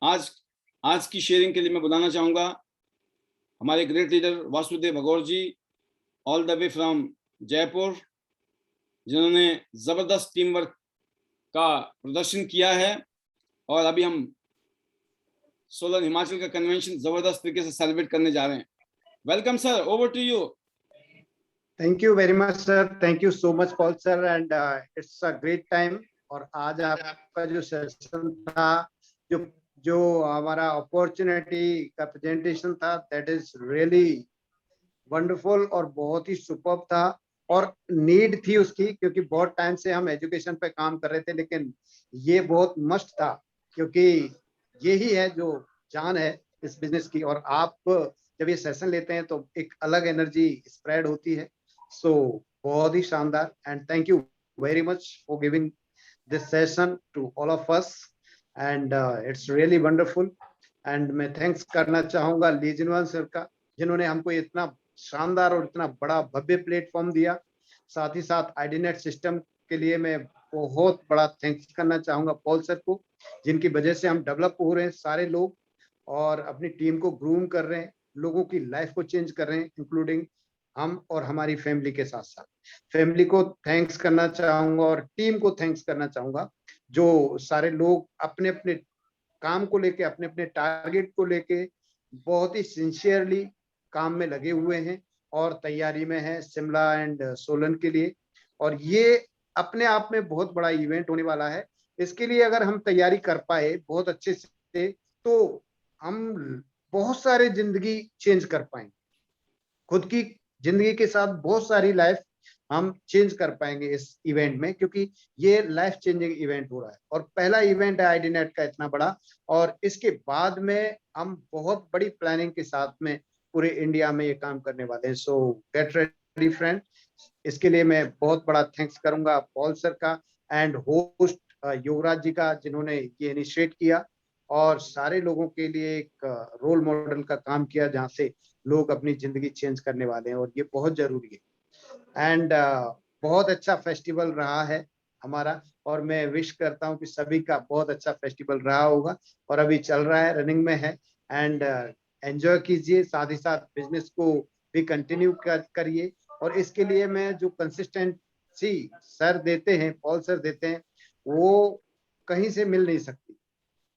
आज आज की शेयरिंग के लिए मैं बुलाना चाहूंगा हमारे great leader Vasudev Bhagaur ji, all the way from Jaipur, जिन्होंने जबरदस्त टीम वर्क का प्रदर्शन किया है। और अभी हम सोलन हिमाचल का कन्वेंशन जबरदस्त तरीके से सेलिब्रेट करने जा रहे हैं। Welcome sir, over to you. Thank you very much sir, thank you so much Paul sir, and it's a great time. और आज आपका जो सेशन था, जो जो हमारा अपॉर्चुनिटी का प्रेजेंटेशन था, दैट इज रियली वंडरफुल और बहुत ही सुपर्ब था। और नीड थी उसकी, क्योंकि बहुत टाइम से हम एजुकेशन पे काम कर रहे थे, लेकिन ये बहुत मस्ट था, क्योंकि यही है जो जान है इस बिजनेस की। और आप जब ये सेशन लेते हैं तो एक अलग एनर्जी स्प्रेड होती है। सो बहुत ही शानदार, and thank you very much for giving this session to all of us, and it's really wonderful. And मैं थैंक्स करना चाहूंगा लीजनवाल सर का, जिन्होंने हमको इतना शानदार और इतना बड़ा भव्य प्लेटफॉर्म दिया। साथ ही साथ आईडीनेट सिस्टम के लिए मैं बहुत बड़ा थैंक्स करना चाहूंगा पॉल सर को, जिनकी वजह से हम डेवलप हो रहे हैं सारे लोग, और अपनी टीम को ग्रूम कर रहे हैं, लोगों की लाइफ को चेंज कर रहे हैं, इंक्लूडिंग हम और हमारी फैमिली के साथ साथ। फैमिली को थैंक्स करना चाहूंगा और टीम को थैंक्स करना चाहूंगा, जो सारे लोग अपने अपने काम को लेके, अपने अपने टारगेट को लेके बहुत ही सिंसियरली काम में लगे हुए हैं और तैयारी में है शिमला एंड सोलन के लिए। और ये अपने आप में बहुत बड़ा इवेंट होने वाला है। इसके लिए अगर हम तैयारी कर पाए बहुत अच्छे से, तो हम बहुत सारे जिंदगी चेंज कर पाएंगे, खुद की जिंदगी के साथ बहुत सारी लाइफ हम चेंज कर पाएंगे इस इवेंट में, क्योंकि ये लाइफ चेंजिंग इवेंट हो रहा है और पहला इवेंट है आईडीनेट का इतना बड़ा। और इसके बाद में हम बहुत बड़ी प्लानिंग के साथ में पूरे इंडिया में ये काम करने वाले हैं। सो गेट रेडी फ्रेंड। इसके लिए मैं बहुत बड़ा थैंक्स करूंगा पॉल सर का एंड होस्ट योगराज जी का, जिन्होंने ये इनिशिएट किया और सारे लोगों के लिए एक रोल मॉडल का काम किया, जहाँ से लोग अपनी जिंदगी चेंज करने वाले हैं, और ये बहुत जरूरी है। एंड बहुत अच्छा फेस्टिवल रहा है हमारा, और मैं विश करता हूँ कि सभी का बहुत अच्छा फेस्टिवल रहा होगा, और अभी चल रहा है, रनिंग में है। एंड एंजॉय कीजिए, साथ ही साथ बिजनेस को भी कंटिन्यू करिए। और इसके लिए मैं जो कंसिस्टेंसी सर देते हैं, पॉल सर देते हैं, वो कहीं से मिल नहीं सकती।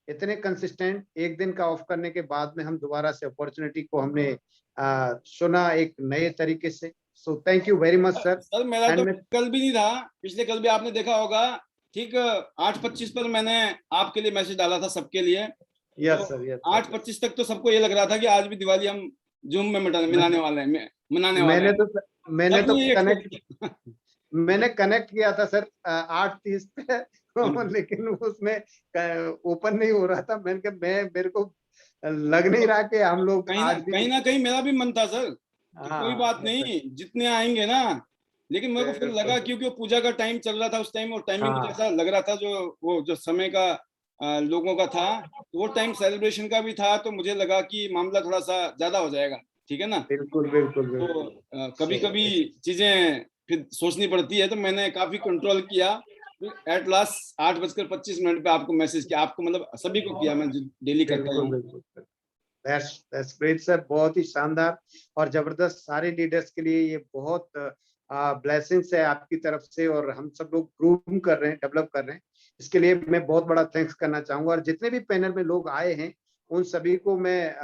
इतने कंसिस्टेंट, एक दिन का ऑफ करने के बाद में हम दोबारा से अपॉर्चुनिटी को हमने सुना एक नए तरीके से। सो thank you very much sir. Sir मेरा तो एंड कल भी नहीं था, पिछले कल भी आपने देखा होगा, ठीक 8:25 पर मैंने आपके लिए मैसेज डाला था सबके लिए। यस तो सर, यस सर। 8:25 तक तो सबको ये लग रहा था कि आज भी दिवाली हम जूम में मिलाने वाले हैं, मनाने वाले मैंने हैं। तो मैंने तो सबने ये एक्सपेक्ट कनेक्ट किया। मैंने कनेक्ट किया था सर 8:30 पे लेकिन उसमें ओपन नहीं हो रहा था। मैंने कहा मेरे को लग नहीं रहा कि हम लोग आज भी। कहीं ना कहीं मेरा भी मन था सर कि कोई हाँ, बात नहीं, जितने आएंगे ना। लेकिन मेरे को फिर लगा, बिल्कुल। क्योंकि वो पूजा का टाइम चल रहा था उस टाइम, और टाइमिंग कुछ हाँ, ऐसा लग रहा था जो वो जो समय का लोगों का था, तो वो टाइम सेलिब्रेशन का भी था, तो मुझे लगा कि मामला थोड़ा सा ज्यादा हो जाएगा, ठीक है ना। बिल्कुल बिल्कुल तो बिल्कुल। कभी सो कभी चीजें फिर सोचनी पड़ती है, तो मैंने काफी कंट्रोल किया। एट लास्ट 8:25 पे आपको मैसेज किया, आपको मतलब सभी को किया, मैं डेली करता ही बिल्कुल हूँ। बिल्कुल। दैट्स ग्रेट सर, बहुत ही शानदार और जबरदस्त। सारे लीडर्स के लिए ये बहुत ब्लेसिंग्स है आपकी तरफ से, और हम सब लोग ग्रूम कर रहे हैं, डेवलप कर रहे हैं। इसके लिए मैं बहुत बड़ा थैंक्स करना चाहूंगा, और जितने भी पैनल में लोग आए हैं उन सभी को मैं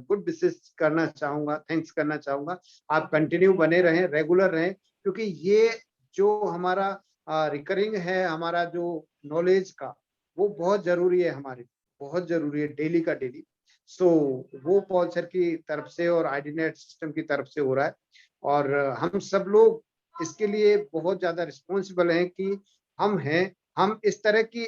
गुड विशेस करना चाहूंगा, थैंक्स करना चाहूंगा। आप कंटिन्यू बने रहें, रेगुलर रहें, क्योंकि ये जो हमारा रिकरिंग है, हमारा जो नॉलेज का, वो बहुत जरूरी है, हमारे बहुत जरूरी है, डेली का डेली। सो वो पॉल सर की तरफ से और आईडीनेट सिस्टम की तरफ से हो रहा है, और हम सब लोग इसके लिए बहुत ज्यादा रिस्पॉन्सिबल हैं कि हम इस तरह की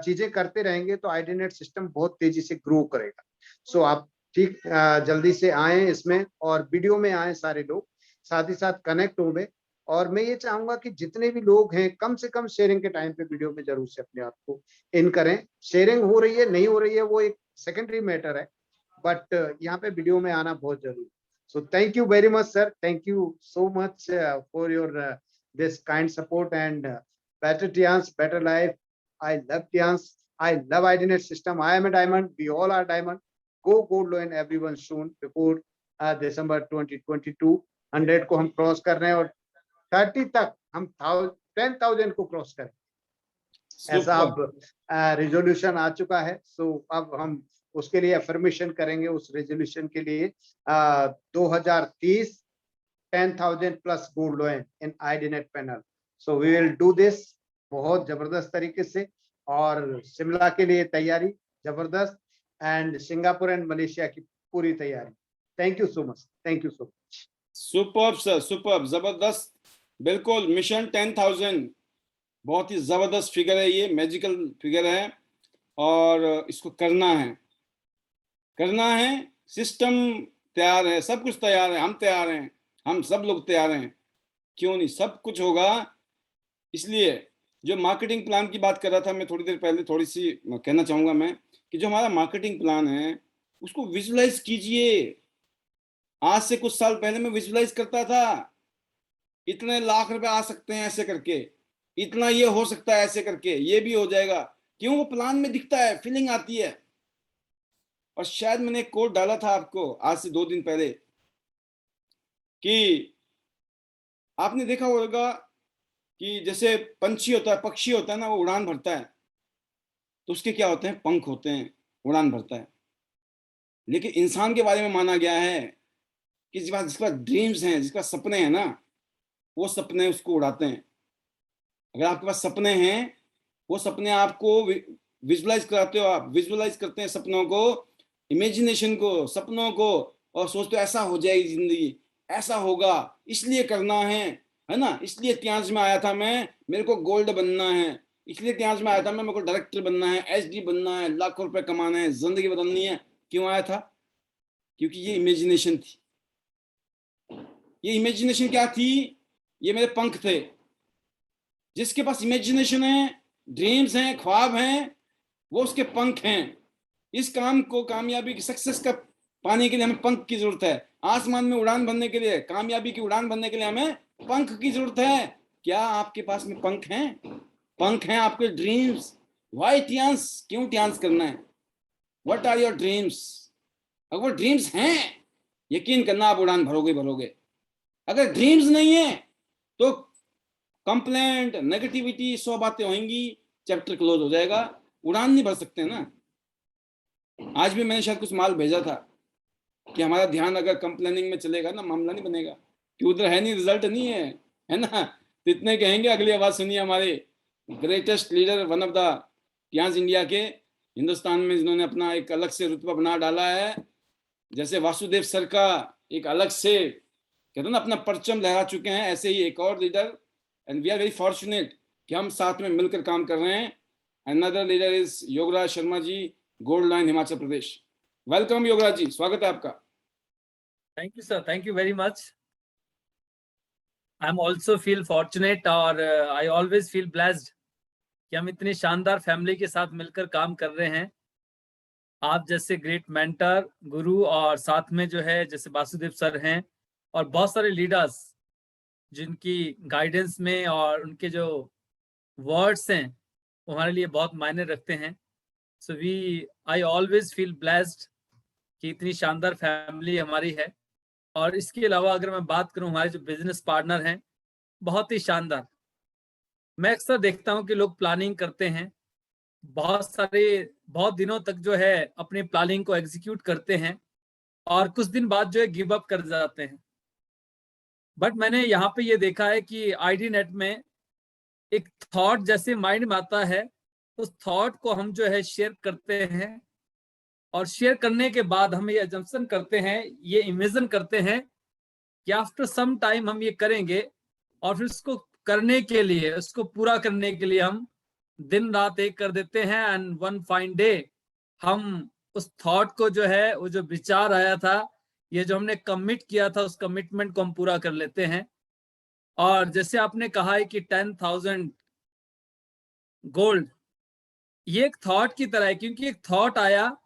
चीजें करते रहेंगे तो आईडीनेट सिस्टम बहुत तेजी से ग्रो करेगा। सो आप ठीक जल्दी से आए इसमें, और वीडियो में आए सारे लोग, साथ ही साथ कनेक्ट हो गए। और मैं ये चाहूंगा कि जितने भी लोग हैं, कम से कम शेयरिंग के टाइम पे वीडियो में जरूर से अपने आप को इन करें। शेयरिंग हो रही है नहीं हो रही है वो एक सेकेंडरी मैटर है, बट यहाँ पे वीडियो में आना बहुत जरूरी है। So thank you very much sir, thank you so much for your this kind support, and better Tians, better life. I love Tians, I love IDNet system. I am a diamond. We all are diamond. Go gold loan everyone soon before December 2022. 100 को हम cross कर रहे हैं और 30 तक हम 10,000 को cross करें, ऐसा Superb. अब रिजोल्यूशन आ चुका है. सो अब हम उसके लिए अफर्मेशन करेंगे. उस रेजोल्यूशन के लिए 2030 10,000 plus gold loan in IDNet panel. So we will do this बहुत जबरदस्त तरीके से. और शिमला के लिए तैयारी जबरदस्त एंड सिंगापुर एंड मलेशिया की पूरी तैयारी. Thank you so much. Thank you so much. Superb sir, superb, जबरदस्त. बिल्कुल मिशन 10,000 बहुत ही जबरदस्त फिगर है, ये मैजिकल फिगर है और इसको करना है. सिस्टम तैयार है, सब कुछ तैयार है, हम तैयार हैं, हम सब लोग तैयार हैं. क्यों नहीं, सब कुछ होगा. इसलिए जो मार्केटिंग प्लान की बात कर रहा था मैं थोड़ी देर पहले, थोड़ी सी कहना चाहूंगा मैं कि जो हमारा मार्केटिंग प्लान है उसको विजुलाइज कीजिए. आज से कुछ साल पहले मैं विजुलाइज करता था, इतने लाख रुपए आ सकते हैं ऐसे करके, इतना ये हो सकता है ऐसे करके, ये भी हो जाएगा. क्यों? वो प्लान में दिखता है, फीलिंग आती है. और शायद मैंने एक कोड डाला था आपको आज से 2 दिन पहले कि आपने देखा होगा कि जैसे पंछी होता है, पक्षी होता है ना, वो उड़ान भरता है तो उसके क्या होते हैं, पंख होते हैं, उड़ान भरता है. लेकिन इंसान के बारे में माना गया है कि जिसके पास ड्रीम्स हैं, जिसके पास सपने हैं ना, वो सपने उसको उड़ाते हैं. अगर आपके पास सपने हैं, वो सपने आपको विजुलाइज कराते हो, आप विजुलाइज करते हैं सपनों को, इमेजिनेशन को, सपनों को, और सोचते हो ऐसा हो जाएगी जिंदगी, ऐसा होगा, इसलिए करना है ना. इसलिए इतिहास में आया था मैं, मेरे को गोल्ड बनना है. इसलिए इतिहास में आया था मैं, मेरे को डायरेक्टर बनना है, एसडी बनना है, लाखों रुपए कमाना है, जिंदगी बदलनी है. क्यों आया था? क्योंकि ये इमेजिनेशन थी. ये इमेजिनेशन क्या थी? ये मेरे पंख थे. जिसके पास इमेजिनेशन है, ड्रीम्स हैं, ख्वाब हैं, वो उसके पंख हैं. इस काम को कामयाबी की, सक्सेस का पाने के लिए हमें पंख की जरूरत है. आसमान में उड़ान भरने के लिए, कामयाबी की उड़ान भरने के लिए हमें पंख की जरूरत है. क्या आपके पास में पंख हैं? पंख हैं आपके ड्रीम्स. Why Tiens? क्यों टियांस करना है? What are your dreams? अगर वो ड्रीम्स हैं, यकीन करना आप उड़ान भरोगे. अगर ड्रीम्स नहीं है तो कंप्लेंट, नेगेटिविटी, 100 बातें होंगी, चैप्टर क्लोज हो जाएगा, उड़ान नहीं भर सकते ना. आज भी मैंने शायद कुछ माल भेजा था कि हमारा ध्यान अगर कंप्लेनिंग में चलेगा ना, मामला नहीं बनेगा, कि उधर है नहीं, रिजल्ट नहीं है ना. तो इतने कहेंगे. अगली आवाज सुनिए हमारे greatest leader, one of the Tians India के, हिंदुस्तान में जिन्होंने अपना एक अलग से रुतबा बना डाला है. जैसे वासुदेव सर का एक अलग से कहते ना अपना परचम लहरा चुके हैं, ऐसे ही एक और leader. And we are very fortunate कि हम साथ में मिलकर काम कर रहे हैं. Another leader is Yograj Sharma ji, gold line, Himachal Pradesh. Welcome Yograj ji, स्वागत है आपका. Thank you sir, thank you very much. I am also feel fortunate और आई ऑलवेज फील ब्लेस्ड कि हम इतनी शानदार फैमिली के साथ मिलकर काम कर रहे हैं. आप जैसे ग्रेट मेंटर, गुरु, और साथ में जो है जैसे वासुदेव सर हैं और बहुत सारे लीडर्स जिनकी गाइडेंस में और उनके जो वर्ड्स हैं वो हमारे लिए बहुत मायने रखते हैं. सो आई ऑलवेज फील ब्लेस्ड कि इतनी शानदार फैमिली हमारी है. और इसके अलावा अगर मैं बात करूं, हमारे जो बिजनेस पार्टनर हैं बहुत ही शानदार. मैं अक्सर देखता हूं कि लोग प्लानिंग करते हैं, बहुत दिनों तक जो है अपनी प्लानिंग को एग्जीक्यूट करते हैं और कुछ दिन बाद जो है गिव अप कर जाते हैं. बट मैंने यहाँ पे ये देखा है कि आईडी नेट में एक थॉट जैसे माइंड में आता है, उस थॉट को हम जो है शेयर करते हैं और शेयर करने के बाद हम ये अजम्पशन करते हैं, ये इमेजिन करते हैं कि आफ्टर सम टाइम हम ये करेंगे और फिर उसको करने के लिए, उसको पूरा करने के लिए हम दिन रात एक कर देते हैं. एंड वन फाइन डे हम उस थॉट को जो है, वो जो विचार आया था, ये जो हमने कमिट किया था, उस कमिटमेंट को हम पूरा कर लेते हैं. और जैसे आपने कहा है कि 10,000 गोल्ड, ये एक थॉट की तरह है, क्योंकि एक थॉट आया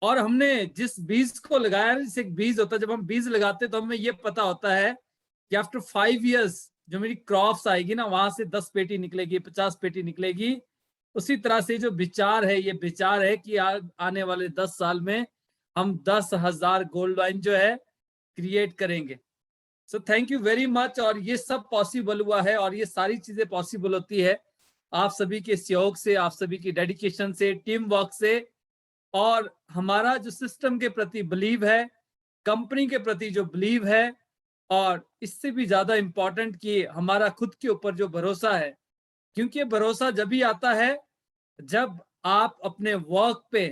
और हमने जिस बीज को लगाया, जैसे एक बीज होता है, जब हम बीज लगाते तो हमें ये पता होता है कि आफ्टर 5 years जो मेरी क्रॉप्स आएगी ना, वहां से 10 पेटी निकलेगी, 50 पेटी निकलेगी. उसी तरह से जो विचार है, ये विचार है कि आने वाले 10 साल में हम 10,000 गोल्ड लाइन जो है क्रिएट करेंगे। सो थैंक यू वेरी मच। और ये सब पॉसिबल हुआ है, और ये सारी चीजें पॉसिबल होती है आप सभी के सहयोग से, आप सभी की डेडिकेशन से, टीम वर्क से, और हमारा जो सिस्टम के प्रति बिलीव है, कंपनी के प्रति जो बिलीव है, और इससे भी ज्यादा इंपॉर्टेंट कि हमारा खुद के ऊपर जो भरोसा है। क्योंकि ये भरोसा जब भी आता है जब आप अपने वर्क पे,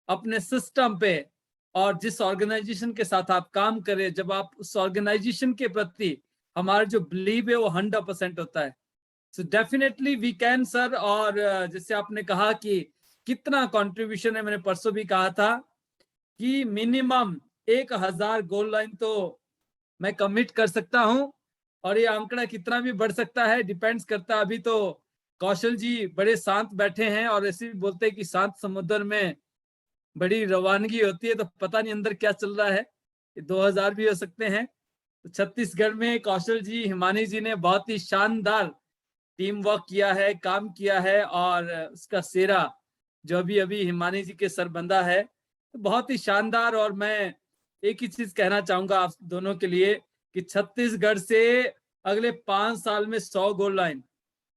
अपने सिस्टम पे, और जिस ऑर्गेनाइजेशन के साथ आप काम कर रहे हैं, जब आप उस ऑर्गेनाइजेशन के प्रति हमारा जो बिलीव है वो 100% होता है। So definitely we can sir. और जैसे आपने कहा कि कितना कंट्रीब्यूशन है, मैंने परसों भी कहा था कि मिनिमम 1,000 गोल लाइन तो मैं कमिट कर सकता हूं, और ये आंकड़ा कितना भी बढ़ सकता है, डिपेंड्स करता है। अभी तो कौशल जी बड़े शांत बैठे हैं, और ऐसे भी बोलते हैं कि शांत समुद्र में बड़ी रवानगी होती है, तो पता नहीं अंदर क्या चल रहा है। 2,000 भी हो सकते हैं। तो छत्तीसगढ़ में कौशल जी, हिमानी जी ने बहुत ही शानदार टीम वर्क किया है, काम किया है, और उसका सेरा जो अभी अभी हिमानी जी के सर बंधा है, तो बहुत ही शानदार। और मैं एक ही चीज कहना चाहूंगा आप दोनों के लिए कि छत्तीसगढ़ से अगले 5 साल में 100 गोल लाइन,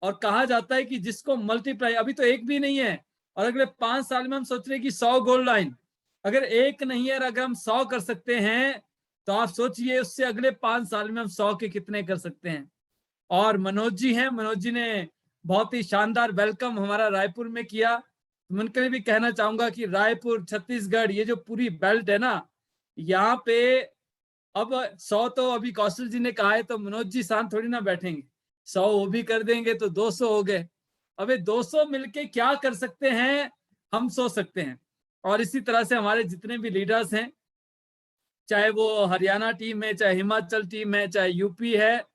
और कहा जाता है कि जिसको मल्टीप्लाई, अभी तो एक भी नहीं है, और अगले 5 साल में हम सोच रहे हैं कि 100 गोल लाइन, अगर एक नहीं है और अगर हम 100 कर सकते हैं, तो आप सोचिए उससे अगले 5 साल में हम 100 के कितने कर सकते हैं। और मनोज जी हैं, मनोज जी ने बहुत ही शानदार वेलकम हमारा रायपुर में किया। तो उनके लिए भी कहना चाहूंगा कि रायपुर, छत्तीसगढ़, ये जो पूरी बेल्ट है ना, यहाँ पे अब 100 तो अभी कौशल जी ने कहा है, तो मनोज जी शांत थोड़ी ना बैठेंगे। 100 वो भी कर देंगे तो 200 हो गए। अब ये 200 मिलके क्या कर सकते हैं हम सोच सकते हैं। और इसी तरह से हमारे जितने भी लीडर्स हैं, चाहे वो हरियाणा टीम है, चाहे हिमाचल टीम है, चाहे यूपी है,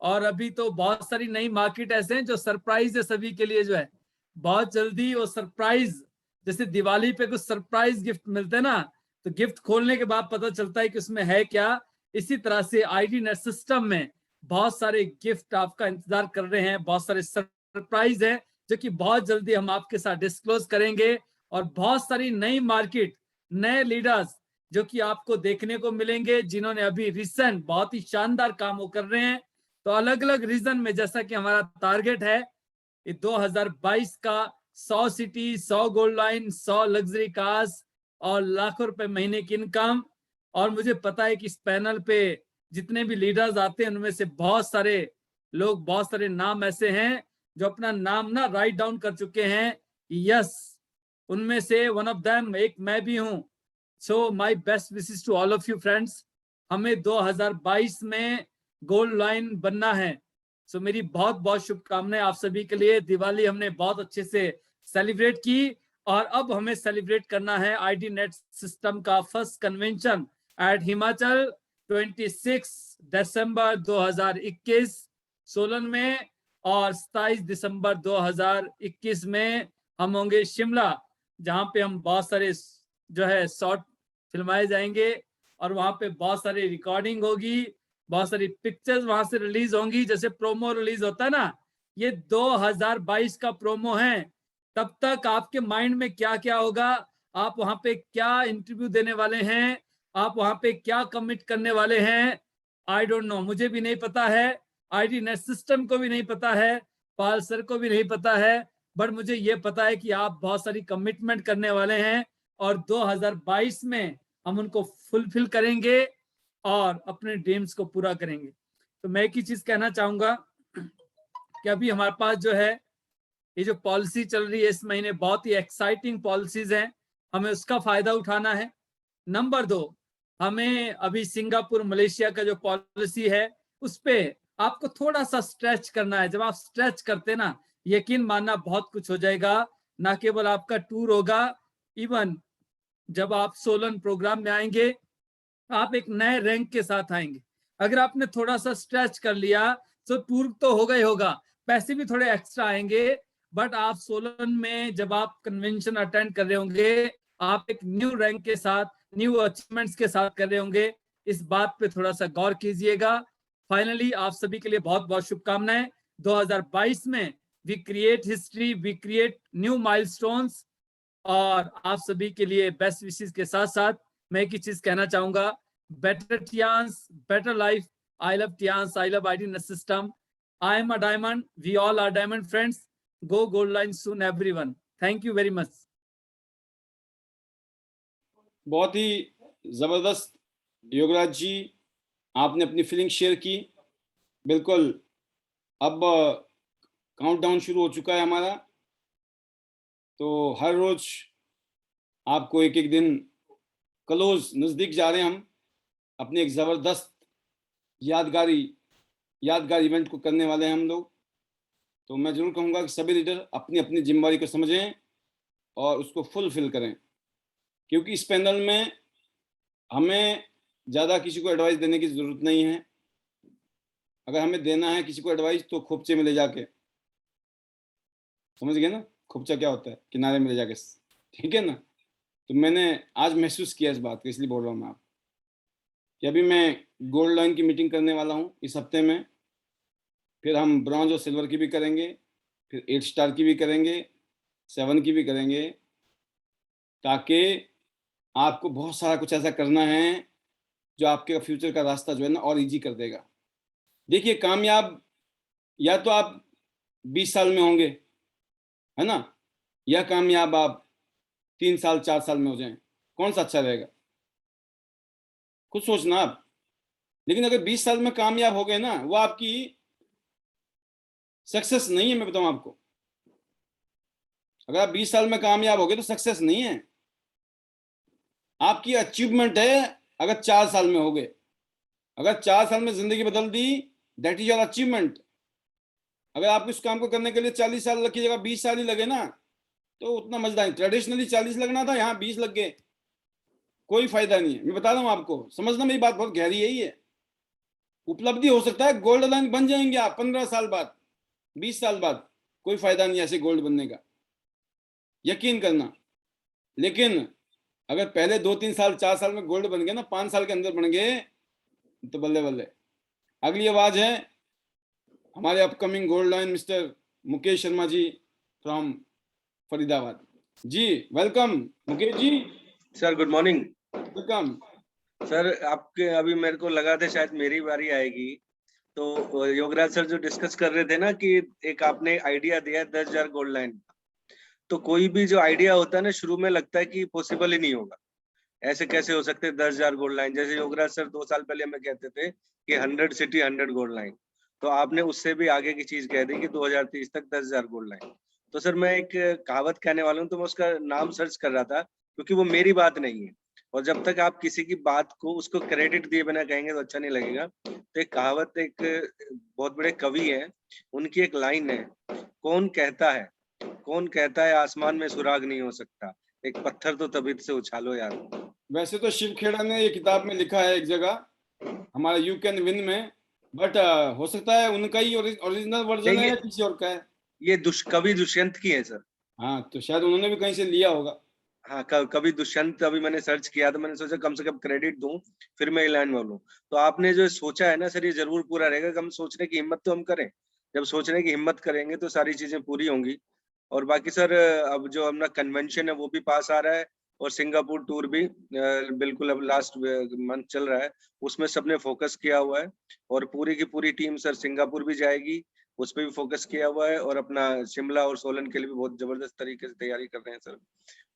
और अभी तो बहुत सारी नई मार्केट ऐसे हैं जो सरप्राइज है सभी के लिए, जो है बहुत जल्दी वो सरप्राइज, जैसे दिवाली पे कुछ सरप्राइज गिफ्ट मिलते हैं ना, तो गिफ्ट खोलने के बाद पता चलता है कि उसमें है क्या। इसी तरह से आईडी नेट सिस्टम में बहुत सारे गिफ्ट आपका इंतजार कर रहे हैं, बहुत सारे सरप्राइज है जो कि बहुत जल्दी हम आपके साथ डिस्क्लोज करेंगे। और बहुत सारी नई मार्केट, नए लीडर्स जो कि आपको देखने को मिलेंगे, जिन्होंने अभी रिसेंट बहुत ही शानदार काम वो कर रहे हैं। तो अलग अलग रीजन में, जैसा कि हमारा टारगेट है 2022 का 100 city, 100 gold line, 100 luxury cars, और लाखों रुपए महीने की इनकम। और मुझे पता है कि इस पैनल पे जितने भी लीडर्स आते हैं, उनमें से बहुत सारे लोग, बहुत सारे नाम ऐसे हैं जो अपना नाम ना राइट डाउन कर चुके हैं। यस, उनमें से वन ऑफ देम एक मैं भी हूं। So my best wishes to all of you friends. हमें 2022 में गोल्ड लाइन बनना है। सो मेरी बहुत बहुत शुभकामनाएं आप सभी के लिए। दिवाली हमने बहुत अच्छे से सेलिब्रेट की, और अब हमें सेलिब्रेट करना है आईडी नेट सिस्टम का फर्स्ट कन्वेंशन एट हिमाचल 26 दिसंबर 2021 सोलन में, और 27 दिसंबर 2021 में हम होंगे शिमला, जहां पे हम बहुत सारे जो है शॉर्ट फिल्माए जाएंगे, और वहां पे बहुत सारी रिकॉर्डिंग होगी, बहुत सारी पिक्चर्स वहां से रिलीज होंगी, जैसे प्रोमो रिलीज होता है ना, ये 2022 का प्रोमो है। तब तक आपके माइंड में क्या क्या होगा, आप वहां पे क्या इंटरव्यू देने वाले हैं, आप वहां पे क्या कमिट करने वाले हैं, आई डोंट नो, मुझे भी नहीं पता है, आईडी नेट सिस्टम को भी नहीं पता है, पाल सर को भी नहीं पता है, बट मुझे ये पता है कि आप बहुत सारी कमिटमेंट करने वाले हैं, और 2022 में हम उनको फुलफिल करेंगे और अपने ड्रीम्स को पूरा करेंगे। तो मैं एक ही चीज कहना चाहूंगा कि अभी हमारे पास जो है ये जो पॉलिसी चल रही है इस महीने, बहुत ही एक्साइटिंग पॉलिसीज हैं, हमें उसका फायदा उठाना है। नंबर 2, हमें अभी सिंगापुर, मलेशिया का जो पॉलिसी है उस पे आपको थोड़ा सा स्ट्रेच करना है। जब आप स्ट्रेच करते ना, यकीन मानना बहुत कुछ हो जाएगा। ना केवल आपका टूर होगा, इवन जब आप सोलन प्रोग्राम में आएंगे, आप एक नए रैंक के साथ आएंगे। अगर आपने थोड़ा सा स्ट्रेच कर लिया तो टूर तो होगा ही होगा, पैसे भी थोड़े एक्स्ट्रा आएंगे, बट आप सोलन में जब आप कन्वेंशन अटेंड कर रहे होंगे, आप एक न्यू रैंक के साथ, न्यू अचीवमेंट्स के साथ कर रहे होंगे। इस बात पे थोड़ा सा गौर कीजिएगा। फाइनली आप सभी के लिए बहुत बहुत शुभकामनाएं। 2022 में we create history, we create new milestones. और आप सभी के लिए बेस्ट विशेस के साथ साथ मैं एक ही चीज कहना चाहूंगा, better Tians, better life. I love Tians, I love IDNet system. I am a diamond, we all are diamond friends. Go gold line soon everyone. Thank you very much. बहुत ही जबरदस्त योगराज जी, आपने अपनी फीलिंग शेयर की। बिल्कुल, अब countdown शुरू हो चुका है हमारा, तो हर रोज आपको एक एक दिन क्लोज नजदीक जा रहे हैं हम अपने एक जबरदस्त यादगार इवेंट को करने वाले हैं हम लोग। तो मैं जरूर कहूँगा कि सभी लीडर अपनी अपनी जिम्मेदारी को समझें और उसको फुलफिल करें, क्योंकि इस पैनल में हमें ज़्यादा किसी को एडवाइस देने की ज़रूरत नहीं है। अगर हमें देना है किसी को एडवाइस तो खोपचे में ले जाके, समझ गए ना, खोपचा क्या होता है, किनारे में ले जाके, ठीक है ना। तो मैंने आज महसूस किया इस बात को, इसलिए बोल रहा हूँ मैं आपको कि अभी मैं गोल्ड लाइन की मीटिंग करने वाला हूँ इस हफ्ते में, फिर हम ब्रॉन्ज और सिल्वर की भी करेंगे, फिर 8 स्टार की भी करेंगे, 7 की भी करेंगे, ताकि आपको बहुत सारा कुछ ऐसा करना है जो आपके फ्यूचर का रास्ता जो है ना और इजी कर देगा। देखिए, कामयाब या तो आप 20 साल में होंगे, है ना, या कामयाब आप 3 साल 4 साल में हो जाएं, कौन सा अच्छा रहेगा, खुद सोचना आप। लेकिन अगर 20 साल में कामयाब हो गए ना, वो आपकी सक्सेस नहीं है। मैं बताऊं आपको, अगर आप 20 साल में कामयाब हो गए तो सक्सेस नहीं है, आपकी अचीवमेंट है। अगर 4 साल में हो गए, अगर 4 साल में जिंदगी बदल दी, दैट इज योर अचीवमेंट। अगर आपको इस काम को करने के लिए 40 साल की जगह 20 साल ही लगे ना, तो उतना मजेदार। ट्रेडिशनली 40 लगना था, यहाँ 20 लग गए, कोई फायदा नहीं है। मैं बता रहा हूँ आपको, समझना, मेरी बात बहुत गहरी यही है। उपलब्धि हो सकता है, गोल्ड लाइन बन जाएंगे आप 15 साल बाद, 20 साल बाद, कोई फायदा नहीं ऐसे गोल्ड बनने का, यकीन करना। लेकिन अगर पहले 2-3 साल 4 साल में गोल्ड बन गए ना, 5 साल के अंदर बन गए, तो बल्ले बल्ले। अगली आवाज है हमारे upcoming gold line mister Mukesh Sharma ji from Faridabad. जी welcome Mukesh ji. Sir good morning. Welcome sir, आपके अभी मेरे को लगा था शायद मेरी बारी आएगी, तो योगराज सर जो डिस्कस कर रहे थे ना कि एक आपने आइडिया दिया 10,000 गोल्ड लाइन, तो कोई भी जो आइडिया होता है ना, शुरू में लगता है कि पॉसिबल ही नहीं होगा, ऐसे कैसे हो सकते 10,000 गोल्ड लाइन। जैसे योगराज सर 2 साल पहले हमें कहते थे कि 100 सिटी 100 गोल्ड लाइन, तो आपने उससे भी आगे की चीज कह दी कि 2030 तक 10,000 गोल्ड लाइन। तो सर मैं एक कहावत कहने वाला हूँ, तो मैं उसका नाम सर्च कर रहा था, क्योंकि वो मेरी बात नहीं है, और जब तक आप किसी की बात को उसको क्रेडिट दिए बिना कहेंगे तो अच्छा नहीं लगेगा। तो एक कहावत, एक बहुत बड़े कवि है, उनकी एक लाइन है, कौन कहता है आसमान में सुराग नहीं हो सकता, एक पत्थर तो तभी से उछालो यार। वैसे तो शिव खेड़ा ने ये किताब में लिखा है एक जगह, हमारा यू कैन विन में, बट हो सकता है उनका ही ओरिजिनल वर्जन है या किसी और का है। ये कवि दुष्यंत की है सर। हाँ, तो शायद उन्होंने भी कहीं से लिया होगा। हाँ, कवि दुष्यंत, अभी मैंने सर्च किया तो मैंने सोचा कम से कम क्रेडिट दूं, फिर मैं लाइन बोलूं। तो आपने जो सोचा है ना सर, ये जरूर पूरा रहेगा। हम सोचने की हिम्मत तो हम करें, जब सोचने की हिम्मत करेंगे तो सारी चीजें पूरी होंगी। और बाकी सर, अब जो अपना कन्वेंशन है वो भी पास आ रहा है, और सिंगापुर टूर भी बिल्कुल अब लास्ट मंथ चल रहा है, उसमें सबने फोकस किया हुआ है, और पूरी की पूरी टीम सर सिंगापुर भी जाएगी, उस पर भी फोकस किया हुआ है, और अपना शिमला और सोलन के लिए भी बहुत जबरदस्त तरीके से तैयारी कर रहे हैं सर।